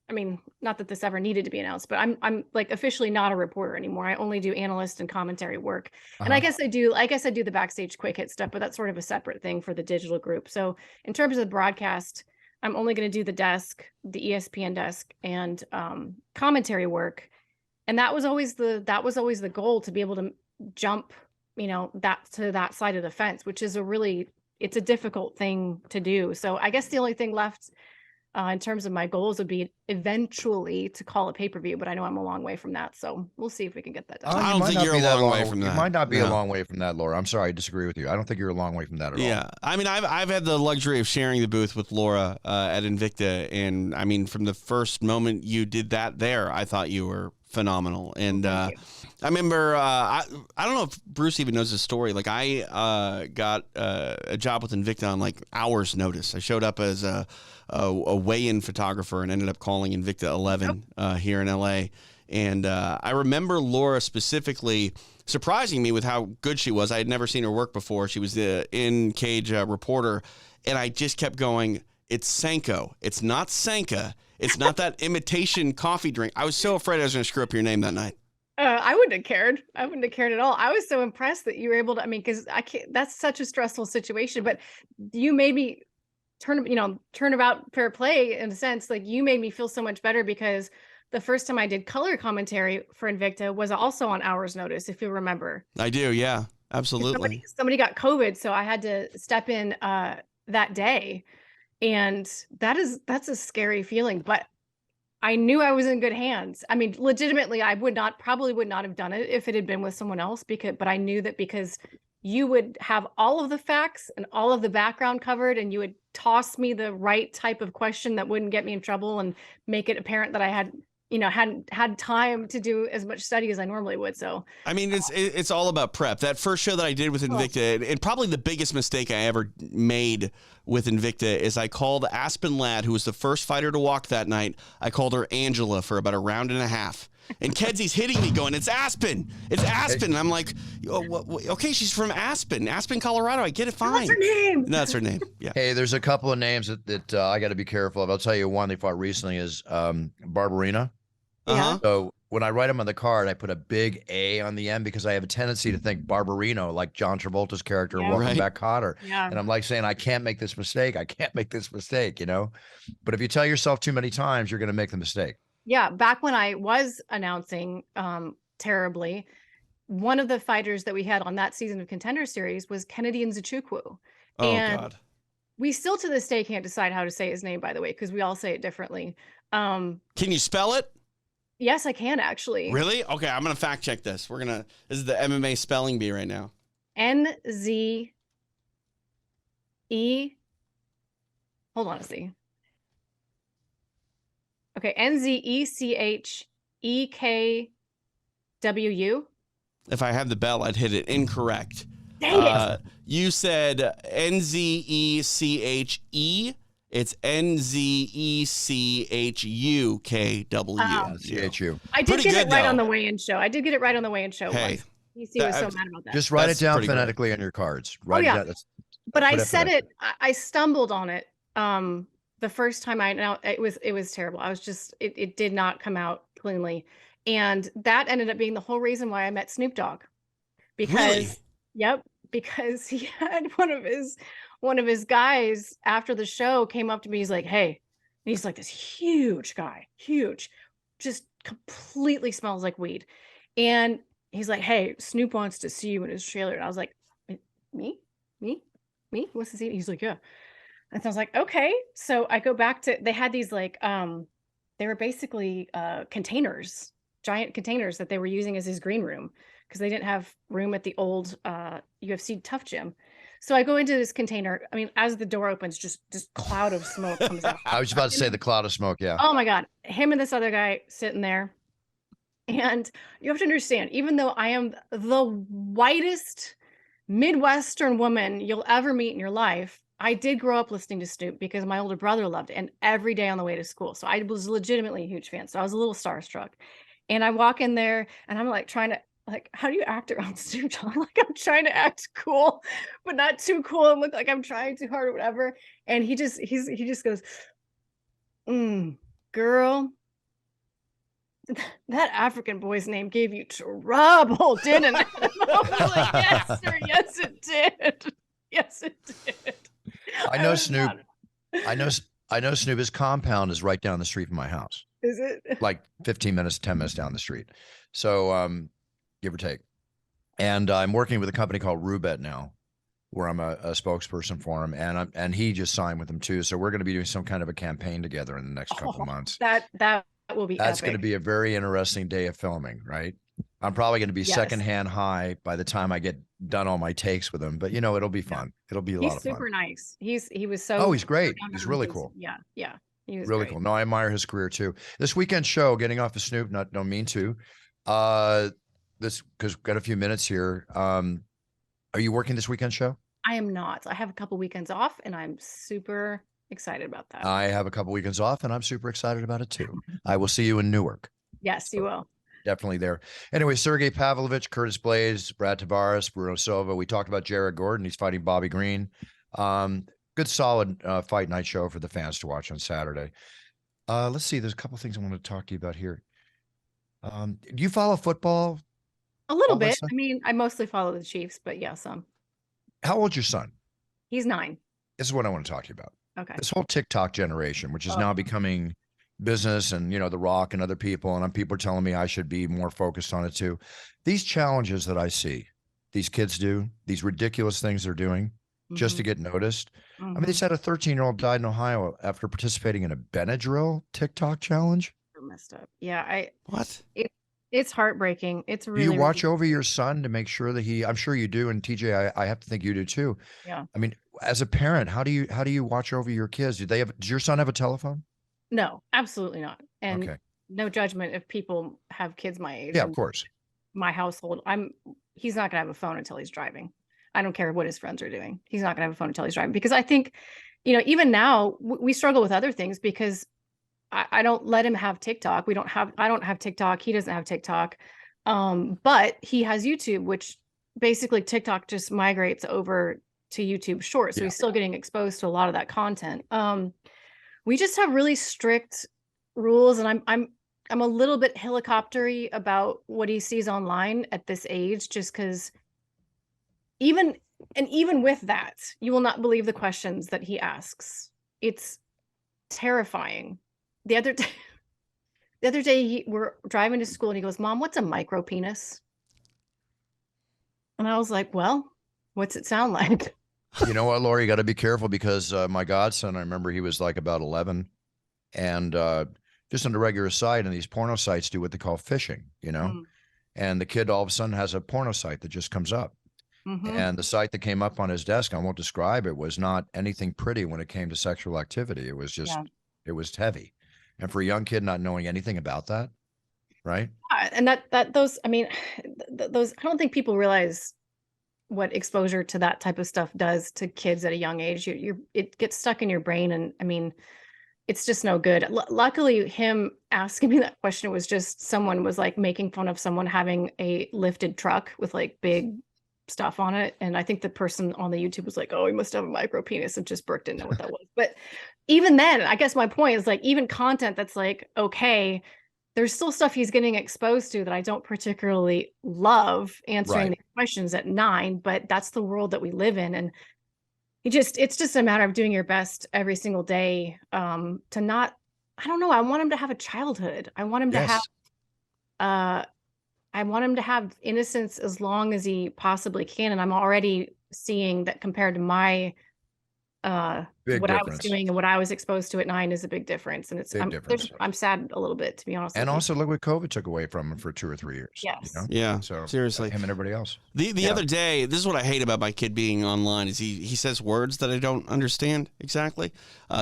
Speaker 3: I mean, not that this ever needed to be announced, but I'm like officially not a reporter anymore. I only do analyst and commentary work. And I guess I do the backstage quick hit stuff, but that's sort of a separate thing for the digital group. So in terms of the broadcast, I'm only going to do the desk, the ESPN desk, and commentary work. And that was always the goal, to be able to jump, that side of the fence, which is it's a difficult thing to do. So I guess the only thing left in terms of my goals would be eventually to call a pay-per-view, but I know I'm a long way from that. So we'll see if we can get that done.
Speaker 2: I don't think you're a long way from that.
Speaker 1: You might not be a long way from that, Laura. I'm sorry, I disagree with you. I don't think you're a long way from that at all.
Speaker 2: Yeah. I mean, I've had the luxury of sharing the booth with Laura at Invicta. And I mean, from the first moment you did that there, I thought you were phenomenal. And I remember, I don't know if Bruce even knows this story. Like, I got a job with Invicta on like hours notice. I showed up as a weigh-in photographer and ended up calling Invicta 11 here in LA. And I remember Laura specifically surprising me with how good she was. I had never seen her work before. She was the in-cage reporter. And I just kept going, it's Sanko. It's not Sanka. It's not that imitation coffee drink. I was so afraid I was going to screw up your name that night.
Speaker 3: I wouldn't have cared. I wouldn't have cared at all. I was so impressed that you were able to, because that's such a stressful situation, but you made me turn about fair play in a sense. Like, you made me feel so much better, because the first time I did color commentary for Invicta was also on hours notice, if you remember.
Speaker 2: I do. Yeah, absolutely.
Speaker 3: Somebody got COVID, so I had to step in that day. And that's a scary feeling, but I knew I was in good hands. I mean, legitimately, I probably would not have done it if it had been with someone else, but I knew that because you would have all of the facts and all of the background covered, and you would toss me the right type of question that wouldn't get me in trouble and make it apparent that I hadn't had time to do as much study as I normally would. So, I
Speaker 2: mean, it's all about prep. That first show that I did with Invicta, and probably the biggest mistake I ever made with Invicta is I called Aspen Ladd, who was the first fighter to walk that night. I called her Angela for about a round and a half. And Kedsy's hitting me going, it's Aspen. It's Aspen. And I'm like, oh, okay, she's from Aspen, Colorado. I get it, fine.
Speaker 3: What's her name?
Speaker 2: No, that's her name. Yeah.
Speaker 1: Hey, there's a couple of names that I got to be careful of. I'll tell you one they fought recently is Barbarina.
Speaker 2: Uh-huh.
Speaker 1: So when I write them on the card, I put a big A on the end because I have a tendency to think Barbarino, like John Travolta's character in Welcome Back, Kotter.
Speaker 3: Yeah.
Speaker 1: And I'm like saying, I can't make this mistake. I can't make this mistake, you know? But if you tell yourself too many times, you're going to make the mistake.
Speaker 3: Yeah. Back when I was announcing terribly, one of the fighters that we had on that season of Contender Series was Kennedy Nzechukwu.
Speaker 2: Oh,
Speaker 3: and
Speaker 2: God.
Speaker 3: we still to this day can't decide how to say his name, by the way, because we all say it differently.
Speaker 2: Can you spell it?
Speaker 3: Yes, I can actually.
Speaker 2: Really? Okay, I'm gonna fact check this. This is the MMA spelling bee right now.
Speaker 3: Nze. Hold on a see. Okay, Nzechekwu.
Speaker 2: If I had the bell, I'd hit it incorrect.
Speaker 3: Dang it.
Speaker 2: You said Nzeche. It's Nzechukwu.
Speaker 1: CHU.
Speaker 3: I did
Speaker 2: Pretty
Speaker 3: get
Speaker 2: good,
Speaker 3: it right
Speaker 2: though.
Speaker 3: on the weigh-in show. I did get it right on the weigh-in show.
Speaker 2: Hey,
Speaker 3: once. DC was so mad about that.
Speaker 1: Just write
Speaker 2: That's
Speaker 1: it down
Speaker 2: pretty good.
Speaker 1: phonetically on your cards. Write
Speaker 3: yeah.
Speaker 1: it down.
Speaker 3: But I
Speaker 1: put it
Speaker 3: said
Speaker 1: phonetically.
Speaker 3: it. I stumbled on it. The first time it was terrible. I was just it did not come out cleanly, and that ended up being the whole reason why I met Snoop Dogg. Because
Speaker 2: Really?
Speaker 3: Yep, because he had one of his guys after the show came up to me. He's like, "Hey," and he's like this huge guy, huge, just completely smells like weed, and he's like, "Hey, Snoop wants to see you in his trailer." And I was like, "Me? What's the scene?" He's like, "Yeah." And so I was like, "Okay." So I go back to, they had these like, they were basically containers, giant containers that they were using as his green room because they didn't have room at the old UFC Tough Gym. So I go into this container. I mean, as the door opens, just this cloud of smoke comes out.
Speaker 1: I was about to say the cloud of smoke. Yeah.
Speaker 3: Oh my God. Him and this other guy sitting there. And you have to understand, even though I am the whitest Midwestern woman you'll ever meet in your life, I did grow up listening to Snoop because my older brother loved it, and every day on the way to school. So I was legitimately a huge fan. So I was a little starstruck. And I walk in there and I'm like trying to, like, how do you act around Snoop Dogg? Like, I'm trying to act cool, but not too cool and look like I'm trying too hard or whatever. And he just goes, girl, that African boy's name gave you trouble, didn't it? I was like, yes, sir. Yes, it did. Yes, it did.
Speaker 1: I know Snoop. I know Snoop. His compound is right down the street from my house.
Speaker 3: Is it?
Speaker 1: Like 15 minutes, 10 minutes down the street. So, give or take. And I'm working with a company called Rubet now, where I'm a spokesperson for him, and he just signed with them too. So we're going to be doing some kind of a campaign together in the next couple of months.
Speaker 3: That will be.
Speaker 1: That's
Speaker 3: epic.
Speaker 1: going to be a very interesting day of filming, right? I'm probably going to be secondhand high by the time I get done all my takes with him, but you know, it'll be fun. It'll be a lot of fun.
Speaker 3: He's super nice. He was so.
Speaker 1: Oh, he's great.
Speaker 3: down
Speaker 1: He's
Speaker 3: to
Speaker 1: really
Speaker 3: earth.
Speaker 1: cool.
Speaker 3: Yeah. He was
Speaker 1: Really
Speaker 3: great.
Speaker 1: cool. No, I admire his career too. This weekend show, getting off of Snoop, don't mean to. This, because we've got a few minutes here. Are you working this weekend show?
Speaker 3: I am not. I have a couple weekends off, and I'm super excited about that.
Speaker 1: I have a couple weekends off, and I'm super excited about it too. I will see you in Newark.
Speaker 3: Yes, you will.
Speaker 1: Definitely there. Anyway, Sergey Pavlovich, Curtis Blaze, Brad Tavares, Bruno Silva. We talked about Jared Gordon. He's fighting Bobby Green. Good, solid fight night show for the fans to watch on Saturday. Let's see. There's a couple things I want to talk to you about here. Do you follow football?
Speaker 3: A little
Speaker 1: all that
Speaker 3: bit.
Speaker 1: stuff?
Speaker 3: I mean, I mostly follow the Chiefs, but yeah, some.
Speaker 1: How old's your son?
Speaker 3: He's 9.
Speaker 1: This is what I want to talk to you about.
Speaker 3: Okay.
Speaker 1: This whole TikTok generation, which is now becoming business, and you know, The Rock and other people, and people are telling me I should be more focused on it too. These challenges that I see these kids do, these ridiculous things they're doing just to get noticed. I mean, they said a 13-year-old died in Ohio after participating in a Benadryl TikTok challenge.
Speaker 3: Messed up. Yeah,
Speaker 2: What?
Speaker 3: it's heartbreaking. It's
Speaker 1: Do
Speaker 3: really.
Speaker 1: you watch
Speaker 3: really,
Speaker 1: over your son to make sure that I'm sure you do, and TJ, I have to think you do too.
Speaker 3: Yeah.
Speaker 1: I mean, as a parent, how do you watch over your kids? Does your son have a telephone?
Speaker 3: No, absolutely not. And
Speaker 1: Okay.
Speaker 3: no judgment if people have kids my age.
Speaker 1: Yeah,
Speaker 3: and
Speaker 1: of course.
Speaker 3: my household, he's not gonna have a phone until he's driving. I don't care what his friends are doing. He's not gonna have a phone until he's driving, because I think, even now we struggle with other things because I don't let him have TikTok. I don't have TikTok. He doesn't have TikTok. But he has YouTube, which basically TikTok just migrates over to YouTube Short. So
Speaker 1: Yeah.
Speaker 3: he's still getting exposed to a lot of that content. We just have really strict rules, and I'm a little bit helicoptery about what he sees online at this age, just because even with that, you will not believe the questions that he asks. It's terrifying. The other day we're driving to school and he goes, "Mom, what's a micro penis?" And I was like, "Well, what's it sound like?"
Speaker 1: You know what, Laura, you got to be careful because my godson, I remember he was like about 11, and just on the regular site, and these porno sites do what they call phishing, you know, and the kid all of a sudden has a porno site that just comes up. And the site that came up on his desk, I won't describe it, was not anything pretty when it came to sexual activity. It was just, it was heavy. And for a young kid not knowing anything about that, right?
Speaker 3: And those, I mean, those, I don't think people realize what exposure to that type of stuff does to kids at a young age. It gets stuck in your brain. And I mean, it's just no good. Luckily, him asking me that question was just someone was like making fun of someone having a lifted truck with like big stuff on it. And I think the person on the YouTube was like, "Oh, he must have a micro penis," and just Brooke didn't know what that was. But even then, I guess my point is like, even content that's like, okay, there's still stuff he's getting exposed to that I don't particularly love answering the questions at 9, but that's the world that we live in. And it's just a matter of doing your best every single day to not, I don't know, I want him to have a childhood. I want him to have I want him to have innocence as long as he possibly can. And I'm already seeing that compared to my what I was doing and what I was exposed to at 9 is a big difference. And I'm sad a little bit, to be honest.
Speaker 1: And also look what COVID took away from him for 2 or 3 years.
Speaker 3: Yes.
Speaker 1: You know?
Speaker 2: Yeah.
Speaker 1: So
Speaker 2: seriously,
Speaker 1: him and everybody else.
Speaker 2: The other day, this is what I hate about my kid being online is he says words that I don't understand exactly.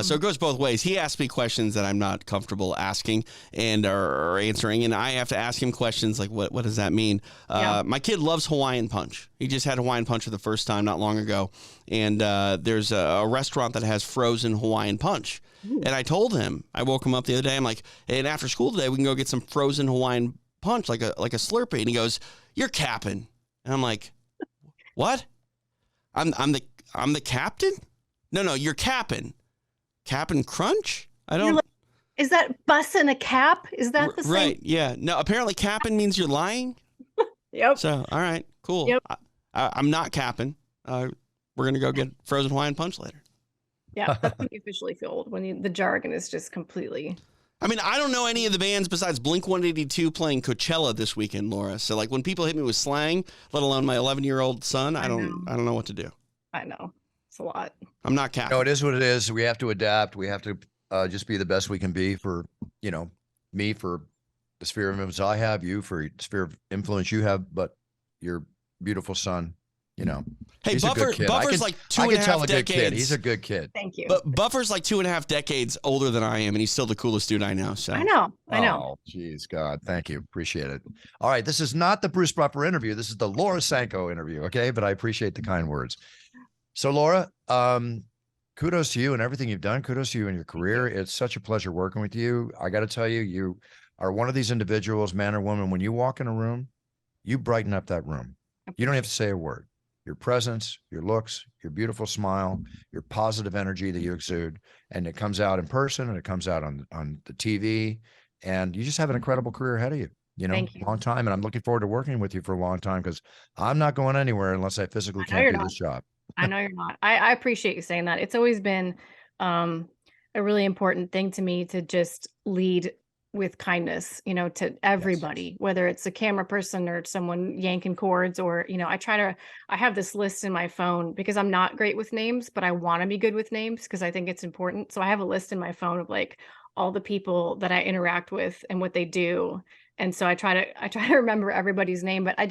Speaker 2: So it goes both ways. He asks me questions that I'm not comfortable asking and or answering, and I have to ask him questions like, what does that mean? My kid loves Hawaiian Punch. He just had Hawaiian Punch for the first time not long ago, and there's a restaurant that has frozen Hawaiian Punch. And I told him, I woke him up the other day. I'm like, "Hey, and after school today, we can go get some frozen Hawaiian Punch, like a Slurpee." And he goes, "You're capping." And I'm like, "What? I'm the captain? No, you're capping. Cap'n Crunch? I don't.
Speaker 3: Like, is that bussin' a cap? Is that the same?
Speaker 2: Right? Yeah. No. Apparently, capping means you're lying.
Speaker 3: Yep.
Speaker 2: So, all right, cool.
Speaker 3: Yep.
Speaker 2: I'm not capping. We're gonna go get frozen Hawaiian Punch later.
Speaker 3: Yeah, that's when you officially feel old, when the jargon is just completely.
Speaker 2: I mean, I don't know any of the bands besides Blink-182 playing Coachella this weekend, Laura. So, like, when people hit me with slang, let alone my 11-year-old son, I don't know what to do.
Speaker 3: I know. It's a lot. I'm
Speaker 2: not capping.
Speaker 1: No, it is what it is. We have to adapt. We have to just be the best we can be for, you know, me for the sphere of influence I have, you for the sphere of influence you have, but your beautiful son, you know.
Speaker 2: Hey, Buffer's like 2.5 decades.
Speaker 1: He's a good kid.
Speaker 3: Thank you.
Speaker 2: But Buffer's like 2.5 decades older than I am, and he's still the coolest dude I know. So
Speaker 3: I know.
Speaker 1: Oh, geez, God, thank you, appreciate it. All right, this is not the Bruce Buffer interview. This is the Laura Sanko interview. Okay, but I appreciate the kind words. So, Laura, kudos to you and everything you've done. Kudos to you in your career. It's such a pleasure working with you. I got to tell you, you are one of these individuals, man or woman. When you walk in a room, you brighten up that room. You don't have to say a word. Your presence, your looks, your beautiful smile, your positive energy that you exude, and it comes out in person and it comes out on the TV, and you just have an incredible career ahead of you. You know, long time, and I'm looking forward to working with you for a long time because I'm not going anywhere unless I physically can't do this job.
Speaker 3: I know you're not. I appreciate you saying that. It's always been a really important thing to me to just lead with kindness, you know, to everybody, whether it's a camera person or someone yanking cords or, you know, I have this list in my phone because I'm not great with names, but I want to be good with names because I think it's important. So I have a list in my phone of like all the people that I interact with and what they do. And so I try to remember everybody's name, but I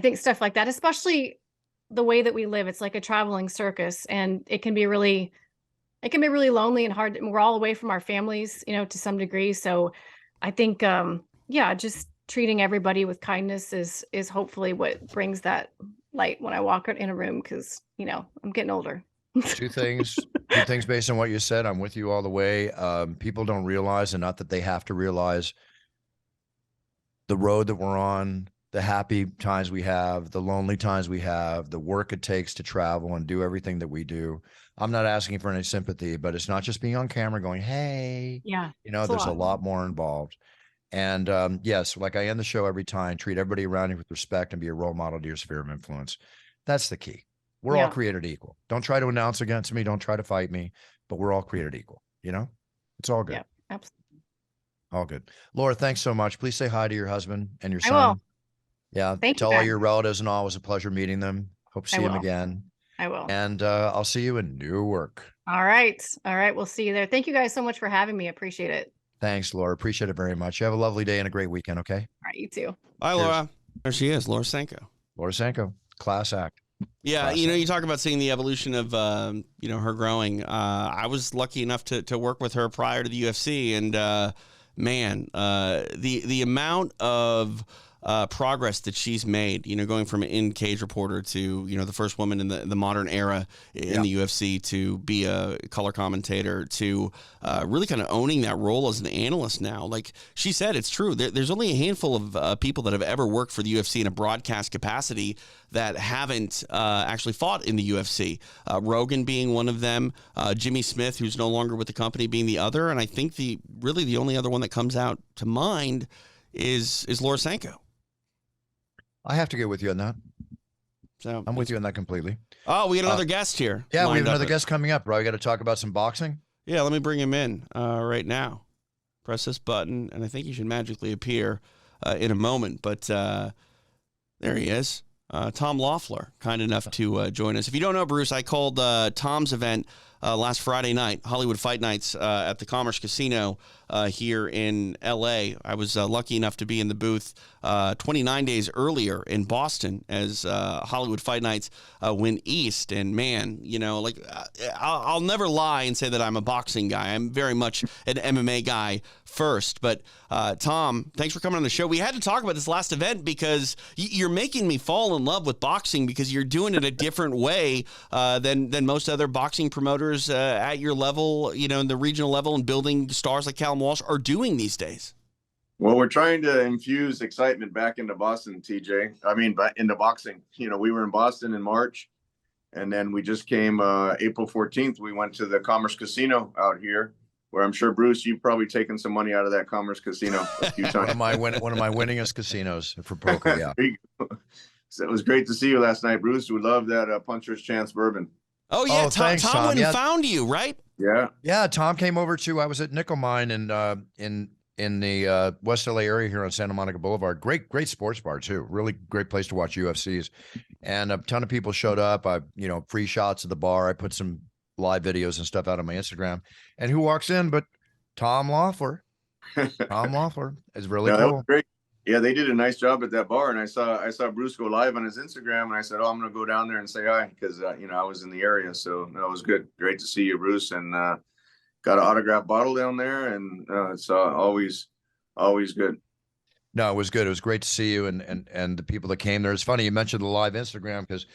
Speaker 3: think stuff like that, especially the way that we live, it's like a traveling circus, and it can be really lonely and hard. We're all away from our families, you know, to some degree. So I think, just treating everybody with kindness is hopefully what brings that light when I walk in a room. Cause you know, I'm getting older.
Speaker 1: Two things Two things based on what you said. I'm with you all the way. People don't realize, and not that they have to realize, the road that we're on, the happy times we have, the lonely times we have, the work it takes to travel and do everything that we do. I'm not asking for any sympathy, but it's not just being on camera going, hey,
Speaker 3: Yeah.
Speaker 1: there's a lot more involved. And yes, like I end the show every time, treat everybody around you with respect and be a role model to your sphere of influence. That's the key. We're all created equal. Don't try to announce against me. Don't try to fight me, but we're all created equal. It's all good.
Speaker 3: Yeah, absolutely.
Speaker 1: All good. Laura, thanks so much. Please say hi to your husband and your son.
Speaker 3: I will.
Speaker 1: Yeah.
Speaker 3: Thank you,
Speaker 1: tell all
Speaker 3: guys.
Speaker 1: your relatives and all. It was a pleasure meeting them. Hope to see him again.
Speaker 3: I will.
Speaker 1: And I'll see you in Newark.
Speaker 3: All right. All right. We'll see you there. Thank you guys so much for having me. Appreciate it.
Speaker 1: Thanks, Laura. Appreciate it very much. You have a lovely day and a great weekend, okay?
Speaker 3: All right. You too.
Speaker 2: Bye, Laura. There she is, Laura Sanko.
Speaker 1: Laura Sanko, class act.
Speaker 2: Yeah,
Speaker 1: Class
Speaker 2: you
Speaker 1: act.
Speaker 2: talk about seeing the evolution of, her growing. I was lucky enough to work with her prior to the UFC, and man, the amount of progress that she's made, going from an in-cage reporter to, the first woman in the modern era in the UFC to be a color commentator to really kind of owning that role as an analyst now. Like she said, it's true. There's only a handful of people that have ever worked for the UFC in a broadcast capacity that haven't actually fought in the UFC. Rogan being one of them, Jimmy Smith, who's no longer with the company, being the other. And I think the only other one that comes out to mind is Laura Sanko.
Speaker 1: I have to get with you on that.
Speaker 2: So
Speaker 1: I'm with you on that completely.
Speaker 2: Oh, we got another guest here.
Speaker 1: Yeah, we have another guest coming up, bro. We got to talk about some boxing.
Speaker 2: Yeah, let me bring him in right now. Press this button, and I think he should magically appear in a moment. But there he is. Tom Loeffler, kind enough to join us. If you don't know, Bruce, I called Tom's event last Friday night, Hollywood Fight Nights at the Commerce Casino here in L.A. I was lucky enough to be in the booth 29 days earlier in Boston as Hollywood Fight Nights went east. And man, I'll never lie and say that I'm a boxing guy. I'm very much an MMA guy first. But Tom, thanks for coming on the show. We had to talk about this last event because you're making me fall in love with boxing because you're doing it a different way than most other boxing promoters at your level, in the regional level, and building stars like Callum Walsh are doing these days.
Speaker 4: Well, we're trying to infuse excitement back into Boston, TJ. I mean, into boxing. We were in Boston in March, and then we just came April 14th. We went to the Commerce Casino out here, where I'm sure, Bruce, you've probably taken some money out of that Commerce Casino a few times.
Speaker 1: one of my winningest casinos for poker, yeah.
Speaker 4: So it was great to see you last night, Bruce. We love that Puncher's Chance bourbon.
Speaker 2: Oh, yeah,
Speaker 1: thanks,
Speaker 2: Tom went and
Speaker 1: Yeah.
Speaker 2: found you, right?
Speaker 4: Yeah.
Speaker 1: Tom came over to. I was at Nickel Mine in the West LA area here on Santa Monica Boulevard. Great sports bar too. Really great place to watch UFCs. And a ton of people showed up. Free shots of the bar. I put some live videos and stuff out on my Instagram. And who walks in but Tom Loeffler? Tom Loeffler is really
Speaker 4: That
Speaker 1: cool.
Speaker 4: was great. Yeah, they did a nice job at that bar, and I saw Bruce go live on his Instagram, and I said, "Oh, I'm gonna go down there and say hi," because I was in the area, so that was good. Great to see you, Bruce, and got an autograph bottle down there, and it's always good.
Speaker 1: No, it was good. It was great to see you and the people that came there. It's funny you mentioned the live Instagram because,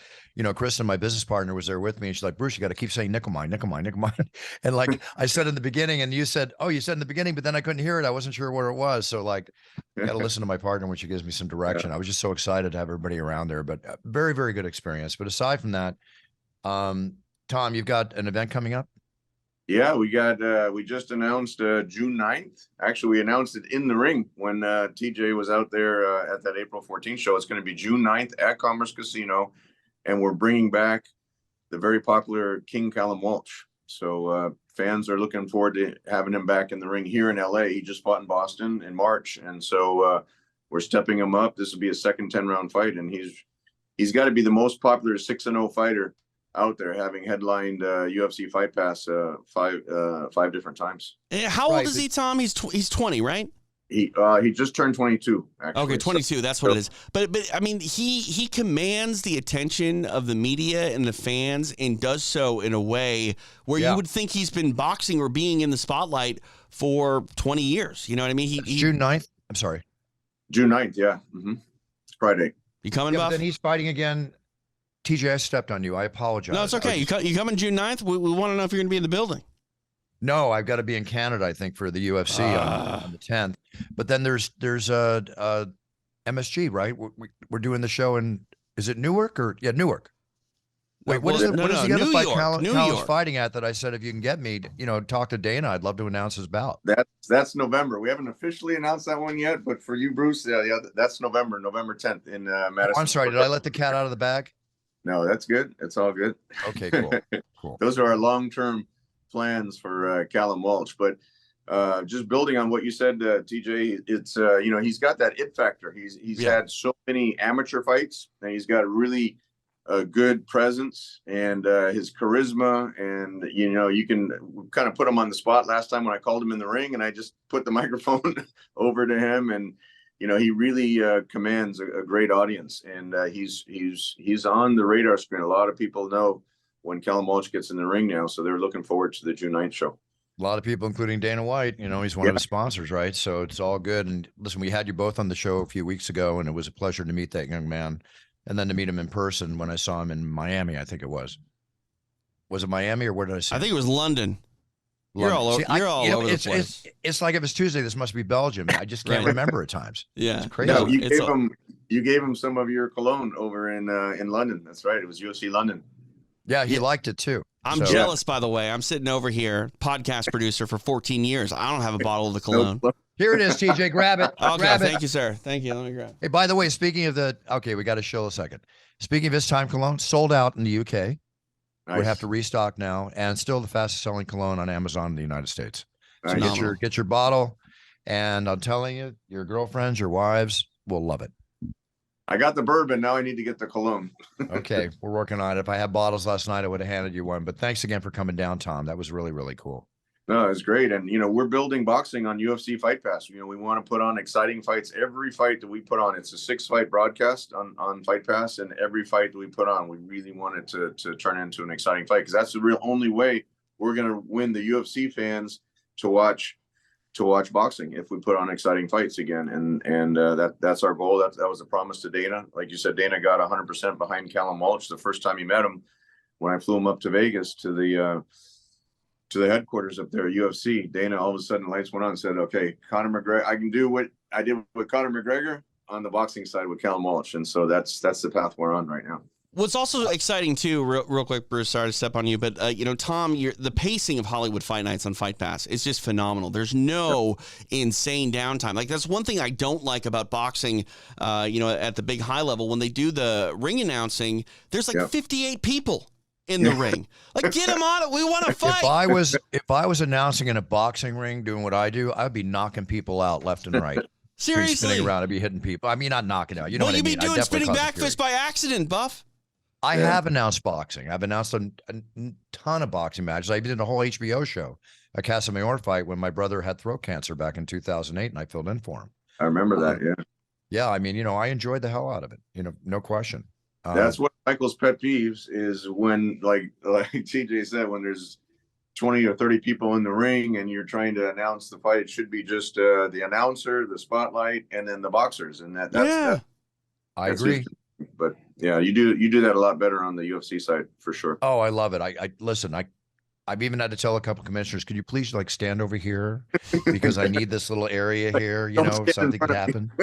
Speaker 1: Kristen, my business partner, was there with me, and she's like, "Bruce, you got to keep saying Nickel Mine, Nickel Mine, Nickel Mine." And like I said in the beginning, and you said, "Oh, you said in the beginning," but then I couldn't hear it. I wasn't sure what it was. So like, I got to listen to my partner when she gives me some direction. I was just so excited to have everybody around there. But very, very good experience. But aside from that, Tom, you've got an event coming up.
Speaker 4: Yeah, we just announced June 9th. Actually, we announced it in the ring when TJ was out there at that April 14th show. It's going to be June 9th at Commerce Casino, and we're bringing back the very popular King Callum Walsh. So fans are looking forward to having him back in the ring here in LA. He just fought in Boston in March, and so we're stepping him up. This will be a second 10-round fight, and he's got to be the most popular 6-0 fighter out there, having headlined UFC Fight Pass five different times.
Speaker 2: How old is he, Tom? He's 20, right?
Speaker 4: He just turned 22. Actually.
Speaker 2: Okay, 22. That's what it is. But I mean, he commands the attention of the media and the fans, and does so in a way where you would think he's been boxing or being in the spotlight for 20 years. You know what I mean? He
Speaker 1: June 9th. I'm sorry.
Speaker 4: June 9th. Yeah. Mm-hmm. It's Friday.
Speaker 2: You coming,
Speaker 1: Yeah,
Speaker 2: Buff?
Speaker 1: but then he's fighting again TJ, I stepped on you. I apologize.
Speaker 2: No, it's okay. You coming June 9th? We want to know if you're going to be in the building.
Speaker 1: No, I've got to be in Canada, I think, for the UFC on the 10th. But then there's MSG, right? We're doing the show in, is it Newark or Newark? Wait, what is the other
Speaker 2: New
Speaker 1: fight
Speaker 2: York,
Speaker 1: Cal
Speaker 2: New
Speaker 1: was
Speaker 2: York.
Speaker 1: fighting at that I said if you can get me, talk to Dana, I'd love to announce his bout.
Speaker 4: That's November. We haven't officially announced that one yet, but for you, Bruce, yeah, that's November 10th in Madison.
Speaker 1: I'm sorry, did I let the cat out of the bag?
Speaker 4: No, that's good. It's all good.
Speaker 1: Okay, cool. Cool.
Speaker 4: Those are our long-term plans for Callum Walsh. But just building on what you said, TJ, it's he's got that it factor. He's had so many amateur fights, and he's got a really good presence and his charisma. And you can kind of put him on the spot. Last time when I called him in the ring, and I just put the microphone over to him, and he really commands a great audience, and he's on the radar screen. A lot of people know when Callum Walsh gets in the ring now, so they're looking forward to the June 9th show.
Speaker 1: A lot of people, including Dana White, he's one of his sponsors, right? So it's all good. And listen, we had you both on the show a few weeks ago, and it was a pleasure to meet that young man, and then to meet him in person when I saw him in Miami. I think it was. Was it Miami or where did I see?
Speaker 2: I think it was London. You're
Speaker 1: London.
Speaker 2: all over.
Speaker 1: See,
Speaker 2: You're all over the place.
Speaker 1: It's like if it's Tuesday, this must be Belgium. I just can't remember at times.
Speaker 2: Yeah,
Speaker 1: it's crazy.
Speaker 4: No, you gave him some of your cologne over in London. That's right. It was UFC London.
Speaker 1: Yeah, he liked it too.
Speaker 2: I'm jealous, by the way. I'm sitting over here, podcast producer for 14 years. I don't have a bottle of the cologne.
Speaker 1: Here it is, TJ. Grab it.
Speaker 2: Okay,
Speaker 1: grab
Speaker 2: thank you, sir. Thank you. Let me grab.
Speaker 1: Hey, by the way, speaking of we got to show a second. Speaking of his time cologne, sold out in the UK.
Speaker 4: Nice.
Speaker 1: We have to restock now, and still the fastest selling cologne on Amazon in the United States. So
Speaker 4: Nice.
Speaker 1: get your bottle, and I'm telling you, your girlfriends, your wives will love it.
Speaker 4: I got the bourbon. Now I need to get the cologne.
Speaker 1: Okay, we're working on it. If I had bottles last night, I would have handed you one. But thanks again for coming down, Tom. That was really, really cool.
Speaker 4: No, it's great. And, we're building boxing on UFC Fight Pass. We want to put on exciting fights. Every fight that we put on, it's a 6-fight broadcast on Fight Pass. And every fight that we put on, we really want it to turn into an exciting fight, because that's the real only way we're going to win the UFC fans to watch boxing, if we put on exciting fights again. And that's our goal. That was a promise to Dana. Like you said, Dana got 100% behind Callum Walsh the first time he met him, when I flew him up to Vegas to the headquarters up there at UFC. Dana, all of a sudden, lights went on and said, okay, Conor McGregor, I can do what I did with Conor McGregor on the boxing side with Callum Walsh. And so that's the path we're on right now.
Speaker 2: What's also exciting too, real quick, Bruce, sorry to step on you, but Tom, the pacing of Hollywood Fight Nights on Fight Pass is just phenomenal. There's no insane downtime. Like, that's one thing I don't like about boxing, at the big high level. When they do the ring announcing, there's like 58 people in the ring. Like, get them on it. We want to fight.
Speaker 1: If I was announcing in a boxing ring doing what I do, I'd be knocking people out left and right.
Speaker 2: Seriously,
Speaker 1: spinning around, I'd be hitting people. I mean, not knocking out. You know what I mean?
Speaker 2: You'd be doing spinning back fist by accident, Buff.
Speaker 1: I have announced boxing. I've announced a ton of boxing matches. I did a whole HBO show, a Casamayor fight, when my brother had throat cancer back in 2008, and I filled in for him.
Speaker 4: I remember that. Yeah.
Speaker 1: Yeah. I mean, I enjoyed the hell out of it. No question.
Speaker 4: That's what Michael's pet peeves is, when, like TJ said, when there's 20 or 30 people in the ring and you're trying to announce the fight, it should be just the announcer, the spotlight, and then the boxers. And that's
Speaker 1: I agree.
Speaker 4: But yeah, you do that a lot better on the UFC side, for sure.
Speaker 1: Oh, I love it. I listen, I've even had to tell a couple commissioners, could you please stand over here, because I need this little area here, something could happen.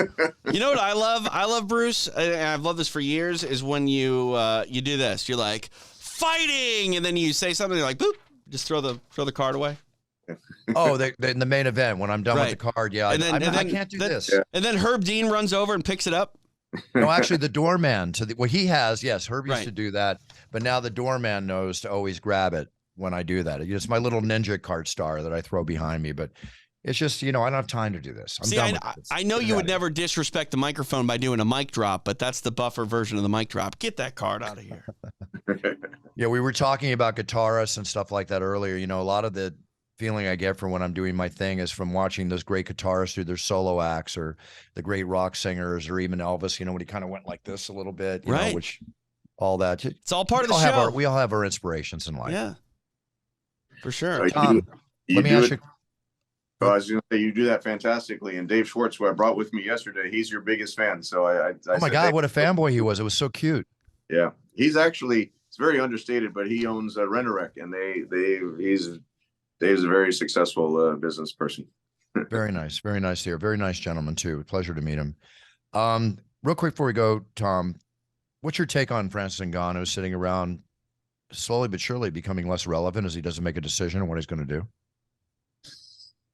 Speaker 2: You know what I love? I love, Bruce, and I've loved this for years, is when you do this. You're like, fighting, and then you say something, you're like, boop, just throw the card away.
Speaker 1: Oh, in the main event, when I'm done with the card, I can't do this.
Speaker 4: Yeah.
Speaker 2: And then Herb Dean runs over and picks it up.
Speaker 1: No, actually, the doorman he has, yes, Herb used to do that, but now the doorman knows to always grab it when I do that. It's my little ninja card star that I throw behind me, but it's just, I don't have time to do this.
Speaker 2: I know you would never disrespect the microphone by doing a mic drop, but that's the Buffer version of the mic drop. Get that card out of here.
Speaker 1: Yeah, we were talking about guitarists and stuff like that earlier. A lot of the feeling I get from when I'm doing my thing is from watching those great guitarists do their solo acts, or the great rock singers, or even Elvis, when he kind of went like this a little bit, you know, which all that.
Speaker 2: It's all part of the show.
Speaker 1: We all have our inspirations in life.
Speaker 2: Yeah, for sure.
Speaker 1: Tom, let me ask you.
Speaker 4: I was going to say, you do that fantastically. And Dave Schwartz, who I brought with me yesterday, he's your biggest fan. So I
Speaker 1: oh my God, what a fanboy he was. It was so cute.
Speaker 4: Yeah, he's actually, it's very understated, but he owns Rennerek, and he's a very successful business person.
Speaker 1: Very nice. Very nice here. Very nice gentleman too. Pleasure to meet him. Real quick before we go, Tom, what's your take on Francis Ngannou sitting around slowly but surely becoming less relevant as he doesn't make a decision on what he's going to do?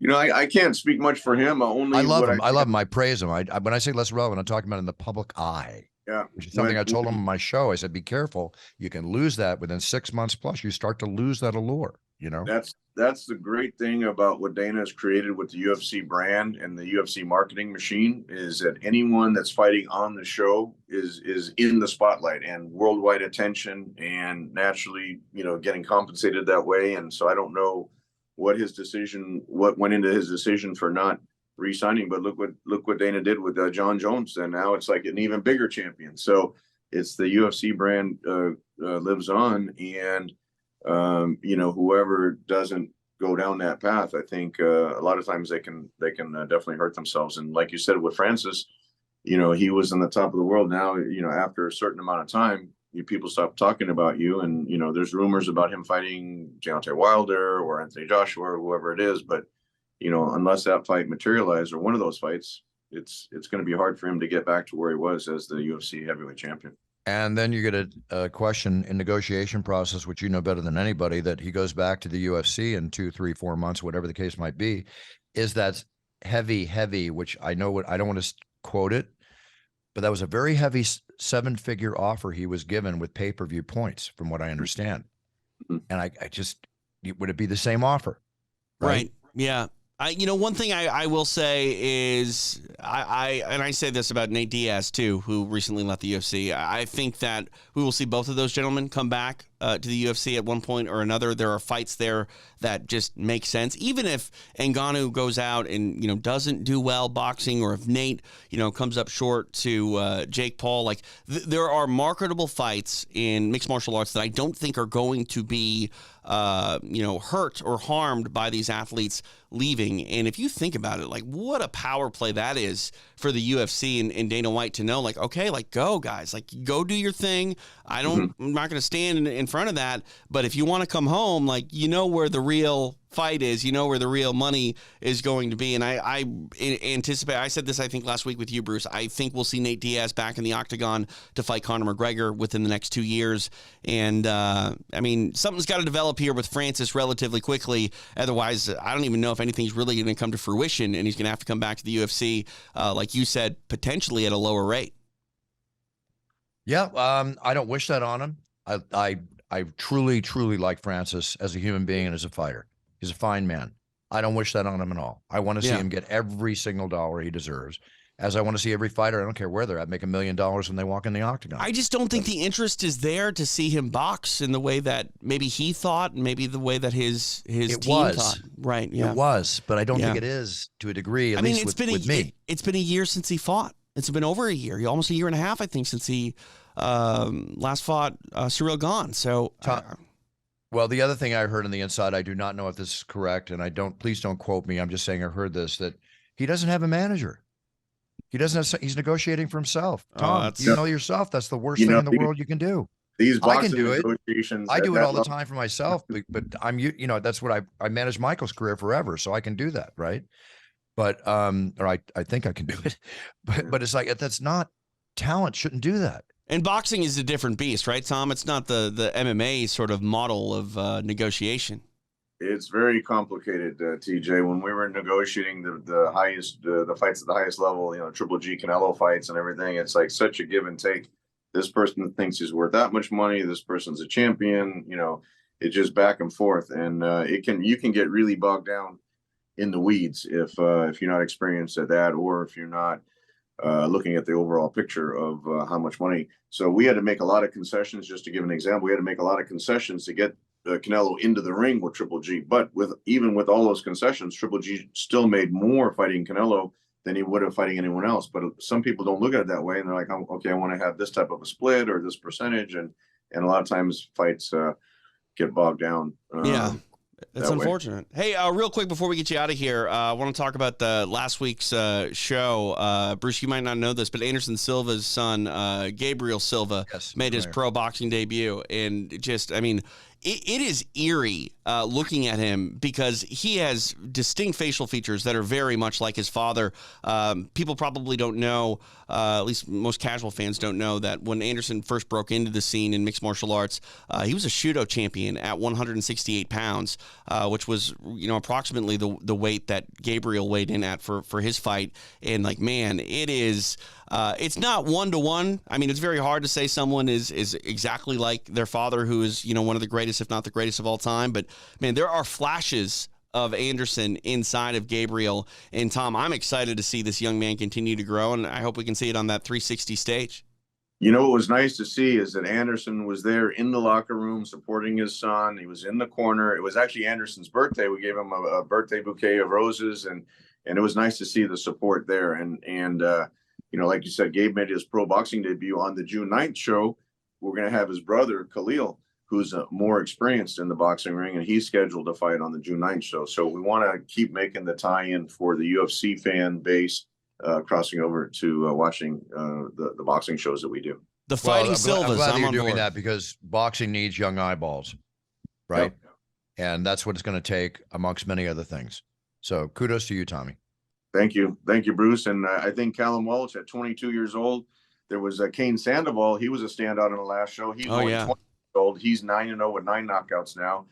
Speaker 4: You know, I can't speak much for him. Only
Speaker 1: I love
Speaker 4: what
Speaker 1: him. I love him. I praise him. When I say less relevant, I'm talking about in the public eye.
Speaker 4: Yeah,
Speaker 1: Which is something I told him on my show. I said, be careful. You can lose that within 6 months plus. You start to lose that allure, you know?
Speaker 4: That's the great thing about what Dana has created with the UFC brand and the UFC marketing machine, is that anyone that's fighting on the show is in the spotlight and worldwide attention, and naturally, you know, getting compensated that way. And so I don't know what went into his decision for not re-signing, but look what Dana did with John Jones, and now it's like an even bigger champion. So it's the UFC brand lives on, and you know, whoever doesn't go down that path, I think a lot of times they can definitely hurt themselves. And like you said with Francis, you know, he was on the top of the world. Now, you know, after a certain amount of time, people stop talking about you, and you know, there's rumors about him fighting Deontay Wilder or Anthony Joshua or whoever it is, but you know, unless that fight materialized or one of those fights, it's going to be hard for him to get back to where he was as the UFC heavyweight champion. And
Speaker 1: then you get a question in negotiation process, which you know better than anybody, that he goes back to the UFC in 2, 3, 4 months, whatever the case might be. Is that heavy, which I know I don't want to quote it, but that was a very heavy 7-figure offer he was given with pay-per-view points, from what I understand. Mm-hmm. And I just, would it be the same offer?
Speaker 2: Right. Yeah. You know, one thing I will say is, I say this about Nate Diaz too, who recently left the UFC. I think that we will see both of those gentlemen come back to the UFC at one point or another. There are fights there that just make sense. Even if Ngannou goes out and, you know, doesn't do well boxing, or if Nate, you know, comes up short to Jake Paul, like there are marketable fights in mixed martial arts that I don't think are going to be you know, hurt or harmed by these athletes leaving. And if you think about it, like what a power play that is for the UFC and Dana White to know, like, okay, like go guys, like go do your thing. I'm not going to stand in front of that. But if you want to come home, like, you know where the real fight is, you know where the real money is going to be. And I anticipate, I said this, I think last week with you, Bruce, I think we'll see Nate Diaz back in the octagon to fight Conor McGregor within the next 2 years. And I mean, something's got to develop here with Francis relatively quickly. Otherwise, I don't even know if anything's really going to come to fruition, and he's going to have to come back to the UFC, like you said, potentially at a lower rate.
Speaker 1: Yeah, I don't wish that on him. I truly like Francis as a human being and as a fighter. He's a fine man. I don't wish that on him at all. I want to see him get every single dollar he deserves, as I want to see every fighter, I don't care where they're at, make $1 million when they walk in the octagon.
Speaker 2: I just don't think the interest is there to see him box in the way that maybe he thought, maybe the way that his team thought. Right, yeah.
Speaker 1: It was, but I don't think it is to a degree, at least with me.
Speaker 2: It's been a year since he fought. It's been over a year, almost a year and a half, I think, since he last fought Cyril Gane. So,
Speaker 1: well, the other thing I heard on the inside, I do not know if this is correct, and please don't quote me. I'm just saying I heard this, that he doesn't have a manager. He doesn't have. He's negotiating for himself. Tom, you know yourself. That's the worst thing in the world you can do.
Speaker 4: I can do it.
Speaker 1: I do it all the time for myself, but I'm, you know, that's what I managed Michael's career forever, so I can do that, right? But or I think I can do it, but it's like, that's not, talent shouldn't do that.
Speaker 2: And boxing is a different beast, right, Tom? It's not the MMA sort of model of negotiation.
Speaker 4: It's very complicated, TJ. When we were negotiating the highest, the fights at the highest level, you know, Triple G Canelo fights and everything, it's like such a give and take. This person thinks he's worth that much money. This person's a champion. You know, it's just back and forth, and you can get really bogged down in the weeds if you're not experienced at that, or if you're not looking at the overall picture of how much money. So we had to make a lot of concessions. Just to give an example, we had to make a lot of concessions to get Canelo into the ring with Triple G. But even with all those concessions, Triple G still made more fighting Canelo than he would have fighting anyone else. But some people don't look at it that way, and they're like, okay, I want to have this type of a split or this percentage, and a lot of times fights get bogged down.
Speaker 2: It's
Speaker 4: that way.
Speaker 2: unfortunate. Hey, real quick before we get you out of here, I want to talk about the last week's show. Bruce, you might not know this, but Anderson Silva's son, Gabriel Silva,
Speaker 1: Yes,
Speaker 2: made his
Speaker 1: familiar.
Speaker 2: pro boxing debut. And just, I mean, it is eerie looking at him because he has distinct facial features that are very much like his father. People probably don't know, at least most casual fans don't know, that when Anderson first broke into the scene in mixed martial arts, he was a Shudo champion at 168 pounds, which was, approximately the weight that Gabriel weighed in at for his fight. And like, man, it is... it's not 1-to-1. I mean, it's very hard to say someone is exactly like their father, who is, one of the greatest, if not the greatest of all time. But man, there are flashes of Anderson inside of Gabriel. And Tom, I'm excited to see this young man continue to grow, and I hope we can see it on that 360 stage.
Speaker 4: What was nice to see is that Anderson was there in the locker room supporting his son. He was in the corner. It was actually Anderson's birthday. We gave him a birthday bouquet of roses, and it was nice to see the support there. And like you said, Gabe made his pro boxing debut on the June 9th show. We're going to have his brother, Khalil, who's more experienced in the boxing ring, and he's scheduled to fight on the June 9th show. So we want to keep making the tie-in for the UFC fan base, crossing over to watching the boxing shows that we do.
Speaker 2: The Fighting Silvas,
Speaker 1: I'm glad that
Speaker 2: I'm
Speaker 1: you're
Speaker 2: on
Speaker 1: doing
Speaker 2: board.
Speaker 1: that, because boxing needs young eyeballs, right?
Speaker 4: Yep.
Speaker 1: And that's what it's going to take, amongst many other things. So kudos to you, Tommy.
Speaker 4: Thank you, Bruce. And I think Callum Welch at 22 years old. There was Kane Sandoval. He was a standout in the last show. He's only 20 years old. He's 9-0 with 9 knockouts now.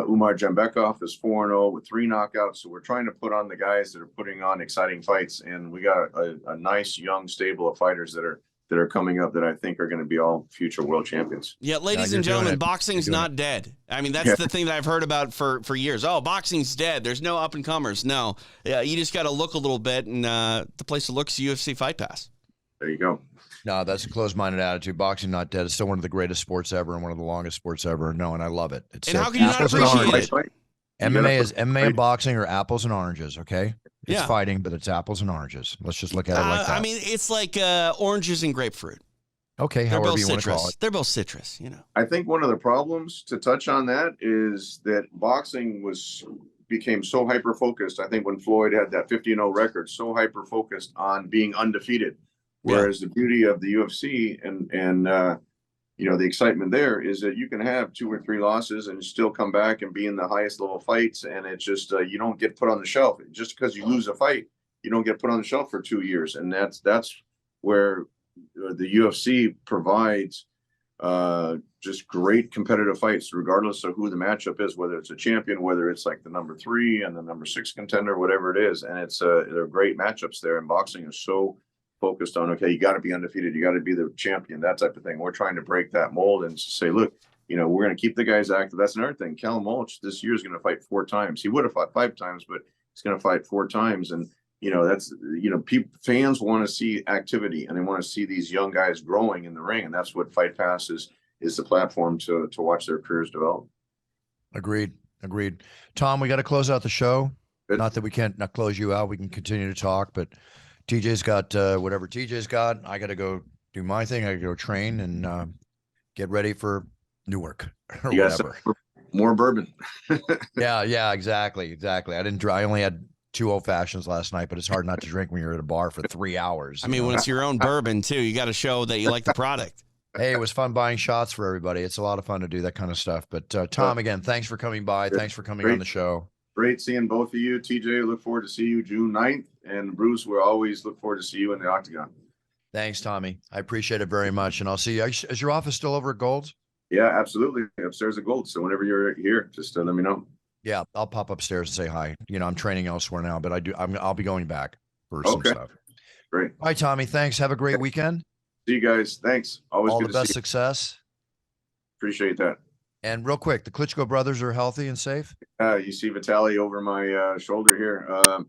Speaker 4: Umar Jambekov is 4-0 with 3 knockouts. So we're trying to put on the guys that are putting on exciting fights, and we got a nice young stable of fighters that are coming up that I think are going to be all future world champions.
Speaker 2: Yeah, ladies and gentlemen, boxing's not dead. I mean, that's the thing that I've heard about for years. Oh, boxing's dead. There's no up and comers. No, you just got to look a little bit, and the place to look is UFC Fight Pass.
Speaker 4: There you go.
Speaker 1: No, that's a closed-minded attitude. Boxing not dead. It's still one of the greatest sports ever and one of the longest sports ever. No, and I love it. It's
Speaker 2: and how can you not
Speaker 1: apples and
Speaker 2: appreciate
Speaker 1: oranges.
Speaker 2: it?
Speaker 1: MMA and boxing are apples and oranges. Okay, it's fighting, but it's apples and oranges. Let's just look at it like that.
Speaker 2: I mean, it's like oranges and grapefruit.
Speaker 1: Okay,
Speaker 2: They're
Speaker 1: however
Speaker 2: both
Speaker 1: you want to call
Speaker 2: citrus.
Speaker 1: it.
Speaker 2: They're both citrus.
Speaker 4: I think one of the problems, to touch on that, is that boxing became so hyper focused. I think when Floyd had that 50-0 record, so hyper focused on being undefeated, whereas the beauty of the UFC and the excitement there is that you can have 2 or 3 losses and still come back and be in the highest level fights, and it's just you don't get put on the shelf just because you lose a fight. You don't get put on the shelf for 2 years, and that's where the UFC provides just great competitive fights, regardless of who the matchup is, whether it's a champion, whether it's like the number 3 and the number 6 contender, whatever it is. And they're great matchups there. And boxing is so focused on, okay, you got to be undefeated, you got to be the champion, that type of thing. We're trying to break that mold and say, look, we're going to keep the guys active. That's another thing. Callum Welch this year is going to fight 4 times. He would have fought 5 times, but he's going to fight 4 times. And that's fans want to see activity, and they want to see these young guys growing in the ring, and that's what Fight Pass is the platform to watch their careers develop.
Speaker 1: Agreed. Tom, we got to close out the show.
Speaker 4: Good.
Speaker 1: Not that we can't not close you out. We can continue to talk, but TJ's got whatever TJ's got. I got to go do my thing. I got to go train and get ready for Newark or whatever.
Speaker 4: More bourbon.
Speaker 1: Yeah, exactly. I only had 2 old fashions last night, but it's hard not to drink when you're at a bar for 3 hours.
Speaker 2: I mean, when it's your own bourbon too, you got to show that you like the product.
Speaker 1: Hey, it was fun buying shots for everybody. It's a lot of fun to do that kind of stuff. But Tom, again, thanks for coming by. Thanks for coming on the show.
Speaker 4: Great seeing both of you. TJ, look forward to see you June 9th. And Bruce, we'll always look forward to see you in the octagon.
Speaker 1: Thanks, Tommy. I appreciate it very much. And I'll see you. Is your office still over at Gold's?
Speaker 4: Yeah, absolutely. Upstairs at Gold. So whenever you're here, just let me know.
Speaker 1: Yeah, I'll pop upstairs and say hi. I'm training elsewhere now, but I'll be going back for some stuff.
Speaker 4: Great.
Speaker 1: Hi, Tommy. Thanks. Have a great weekend.
Speaker 4: See you guys. Thanks. Always
Speaker 1: all
Speaker 4: good
Speaker 1: the
Speaker 4: to
Speaker 1: best
Speaker 4: see
Speaker 1: success.
Speaker 4: Appreciate that.
Speaker 1: And real quick, the Klitschko brothers are healthy and safe?
Speaker 4: You see Vitaly over my shoulder here.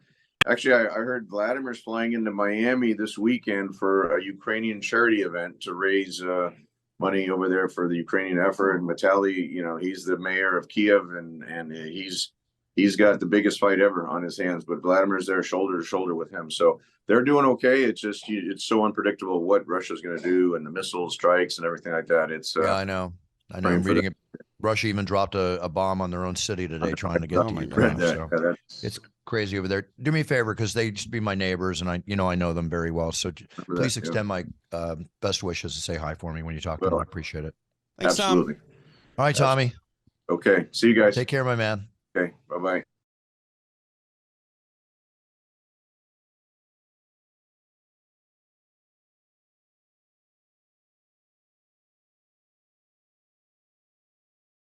Speaker 4: Actually, I heard Vladimir's flying into Miami this weekend for a Ukrainian charity event to raise money over there for the Ukrainian effort. And Vitaly, he's the mayor of Kiev, and he's got the biggest fight ever on his hands. But Vladimir's there shoulder to shoulder with him. So they're doing okay. It's just it's so unpredictable what Russia's going to do, and the missile strikes and everything like that. It's
Speaker 1: yeah, I know. I'm Russia even dropped a bomb on their own city today, trying to get
Speaker 2: Oh
Speaker 1: to
Speaker 2: my
Speaker 1: Ukraine.
Speaker 2: gosh.
Speaker 1: So
Speaker 4: That's
Speaker 1: it's crazy over there. Do me a favor, because they used to be my neighbors, and I know them very well. So please extend my best wishes and say hi for me when you talk to them. I appreciate it.
Speaker 2: Thanks, Tom.
Speaker 4: absolutely.
Speaker 1: All right, Tommy.
Speaker 4: Okay. See you guys.
Speaker 1: Take care, my man.
Speaker 4: Okay. Bye-bye.